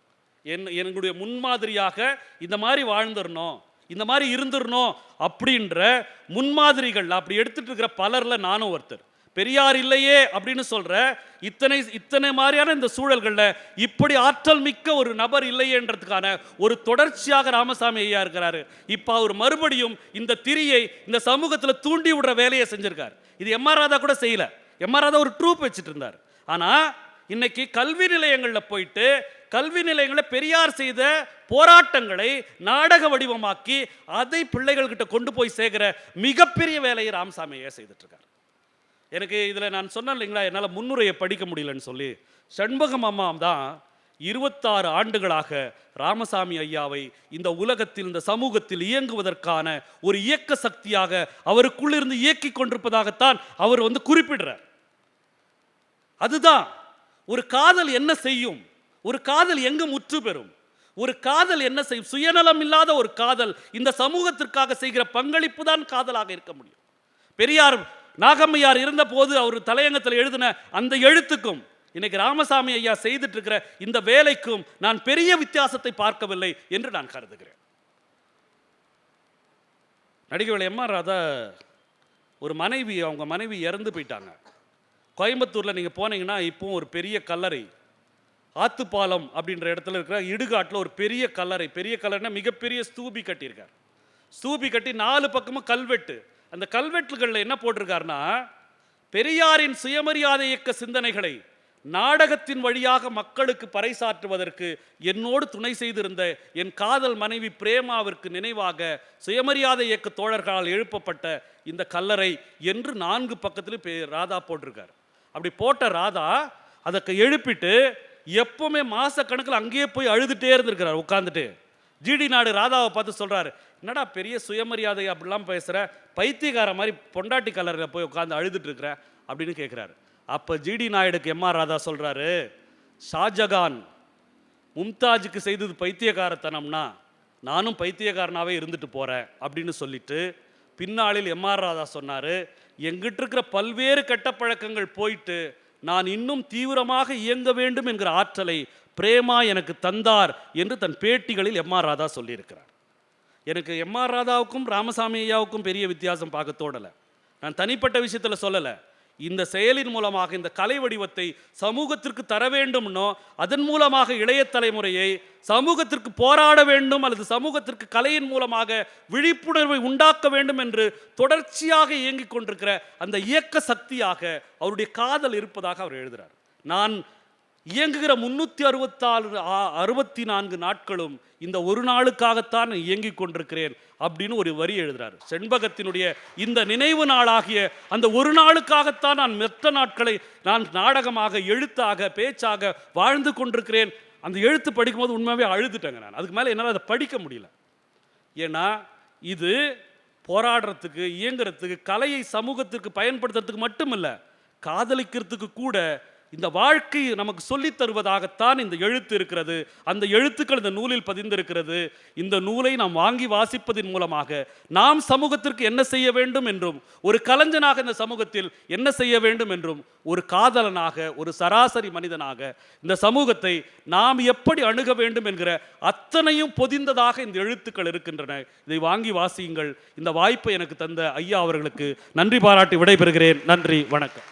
Speaker 1: என்னுடைய முன்மாதிரியாக இந்த மாதிரி வாழ்ந்துடணும், இந்த மாதிரி இருந்துடணும் அப்படின்ற முன்மாதிரிகள் அப்படி எடுத்துட்டு இருக்கிற பலரில் நானும் ஒருத்தர். பெரியார் இல்லையே அப்படின்னு சொல்ற இத்தனை மாதிரியான இந்த சூழல்களில் இப்படி ஆற்றல் மிக்க ஒரு நபர் இல்லையேன்றதுக்கான ஒரு தொடர்ச்சியாக ராமசாமி ஐயா இருக்கிறாரு. இப்போ அவர் மறுபடியும் இந்த திரியை இந்த சமூகத்தில் தூண்டி விடுற வேலையை செஞ்சிருக்காரு. இது எம்.ஆர். ராதா கூட செய்யல. எம்.ஆர். ராதா ஒரு ட்ரூப் வச்சுட்டு இருந்தார். ஆனால் இன்னைக்கு கல்வி நிலையங்களில் போயிட்டு கல்வி நிலையங்களில் பெரியார் செய்த போராட்டங்களை நாடக வடிவமாக்கி அதை பிள்ளைகள்கிட்ட கொண்டு போய் சேர்க்கிற மிகப்பெரிய வேலையை ராமசாமி ஐயா செய்துட்டு இருக்காரு. எனக்கு இதில் நான் சொன்னேன் இல்லைங்களா, என்னால் முன்னுரையை படிக்க முடியலன்னு சொல்லி. சண்முகம் அம்மா தான் 26 ஆண்டுகளாக ராமசாமி ஐயாவை இந்த உலகத்தில் இந்த சமூகத்தில் இயங்குவதற்கான ஒரு இயக்க சக்தியாக அவருக்குள்ளிருந்து இயக்கி கொண்டிருப்பதாகத்தான் அவர் வந்து குறிப்பிடுறார். அதுதான் ஒரு காதல் என்ன செய்யும், ஒரு காதல் எங்கு முற்று பெறும், ஒரு காதல் என்ன செய்யும்? சுயநலம் இல்லாத ஒரு காதல் இந்த சமூகத்திற்காக செய்கிற பங்களிப்பு தான் காதலாக இருக்க முடியும். பெரியார் நாகம்மையார் இருந்த போது அவர் தலையங்கத்தில் எழுதின அந்த எழுத்துக்கும் இன்னைக்கு ராமசாமி ஐயா செய்துட்டு இருக்கிற இந்த வேலைக்கும் நான் பெரிய வித்தியாசத்தை பார்க்கவில்லை என்று நான் கருதுகிறேன். நடிகை எம்.ஆர். ராதா ஒரு மனைவி, அவங்க மனைவி இறந்து போயிட்டாங்க. கோயம்புத்தூரில் நீங்கள் போனீங்கன்னா இப்போவும் ஒரு பெரிய கல்லறை, ஆத்துப்பாலம் அப்படின்ற இடத்துல இருக்கிற இடுகாட்டில் ஒரு பெரிய கல்லறை, பெரிய கல்லறைனா மிகப்பெரிய ஸ்தூபி கட்டியிருக்கார். ஸ்தூபி கட்டி 4 பக்கமும் கல்வெட்டு. அந்த கல்வெட்டுகளில் என்ன போட்டிருக்காருன்னா, பெரியாரின் சுயமரியாதை இயக்க சிந்தனைகளை நாடகத்தின் வழியாக மக்களுக்கு பறைசாற்றுவதற்கு என்னோடு துணை செய்திருந்த என் காதல் மனைவி பிரேமாவிற்கு நினைவாக சுயமரியாதை இயக்க தோழர்களால் எழுப்பப்பட்ட இந்த கல்லறை என்று 4 பக்கத்திலும் ராதா போட்டிருக்கார். அப்படி போட்ட ராதா அதற்கு எழுப்பிட்டு எப்பவுமே மாச கணக்கில் அங்கேயே போய் அழுதுட்டே இருந்திருக்கிறார் உட்காந்துட்டு. ஜிடி நாடு ராதாவை பார்த்து சொல்றாரு, என்னடா பெரிய சுயமரியாதை அப்படிலாம் பேசுற, பைத்தியக்கார மாதிரி பொண்டாட்டி கல்லறையில் போய் உட்காந்து அழுதுட்டு இருக்கிற அப்படின்னு கேட்குறாரு. அப்போ ஜிடி நாயுடுக்கு எம்.ஆர். ராதா சொல்றாரு, ஷாஜகான் மும்தாஜுக்கு செய்தது பைத்தியக்காரத்தனம்னா நானும் பைத்தியக்காரனாவே இருந்துட்டு போறேன் அப்படின்னு சொல்லிட்டு பின்னாளில் எம்.ஆர். ராதா சொன்னாரு, எங்கிட்ட இருக்கிற பல்வேறு கெட்ட பழக்கங்கள் போயிட்டு நான் இன்னும் தீவிரமாக இயங்க வேண்டும் என்கிற ஆற்றலை பிரேமா எனக்கு தந்தார் என்று தன் பேட்டிகளில் எம்.ஆர். ராதா சொல்லியிருக்கிறார். எனக்கு எம்.ஆர். ராதாவுக்கும் ராமசாமி ஐயாவுக்கும் பெரிய வித்தியாசம் பார்க்க தோடலை. நான் தனிப்பட்ட விஷயத்தில் சொல்லலை. இந்த செயலின் மூலமாக இந்த கலை வடிவத்தை சமூகத்திற்கு தர வேண்டும்னோ, அதன் மூலமாக இளைய தலைமுறையை சமூகத்திற்கு போராட வேண்டும் அல்லது சமூகத்திற்கு கலையின் மூலமாக விழிப்புணர்வை உண்டாக்க வேண்டும் என்று தொடர்ச்சியாக இயங்கிக் கொண்டிருக்கிற அந்த இயக்க சக்தியாக அவருடைய காதல் இருப்பதாக அவர் எழுதுகிறார். நான் இயங்குகிற 364 நாட்களும் இந்த ஒரு நாளுக்காகத்தான் இயங்கிக் கொண்டிருக்கிறேன் அப்படின்னு ஒரு வரி எழுதுறாரு. செண்பகத்தினுடைய இந்த நினைவு நாளாகிய அந்த ஒரு நாளுக்காகத்தான் நான் மற்ற நாட்களை நான் நாடகமாக, எழுத்தாக, பேச்சாக வாழ்ந்து கொண்டிருக்கிறேன். அந்த எழுத்து படிக்கும்போது உண்மையாகவே அழுதுட்டேங்க நான். அதுக்கு மேலே என்னால் அதை படிக்க முடியல. ஏன்னா இது போராடுறதுக்கு, இயங்குறதுக்கு, கலையை சமூகத்திற்கு பயன்படுத்துறதுக்கு மட்டும் இல்லை, காதலிக்கிறதுக்கு கூட இந்த வாழ்க்கை நமக்கு சொல்லித் தருவதாகத்தான் இந்த எழுத்து இருக்கிறது. அந்த எழுத்துக்கள் இந்த நூலில் பதிந்திருக்கிறது. இந்த நூலை நாம் வாங்கி வாசிப்பதன் மூலமாக நாம் சமூகத்திற்கு என்ன செய்ய வேண்டும் என்றும், ஒரு கலைஞனாக இந்த சமூகத்தில் என்ன செய்ய வேண்டும் என்றும், ஒரு காதலனாக, ஒரு சராசரி மனிதனாக இந்த சமூகத்தை நாம் எப்படி அணுக வேண்டும் என்கிற அத்தனையும் பொதிந்ததாக இந்த எழுத்துக்கள் இருக்கின்றன. இதை வாங்கி வாசியுங்கள். இந்த வாய்ப்பை எனக்கு தந்த ஐயா அவர்களுக்கு நன்றி பாராட்டி விடைபெறுகிறேன். நன்றி, வணக்கம்.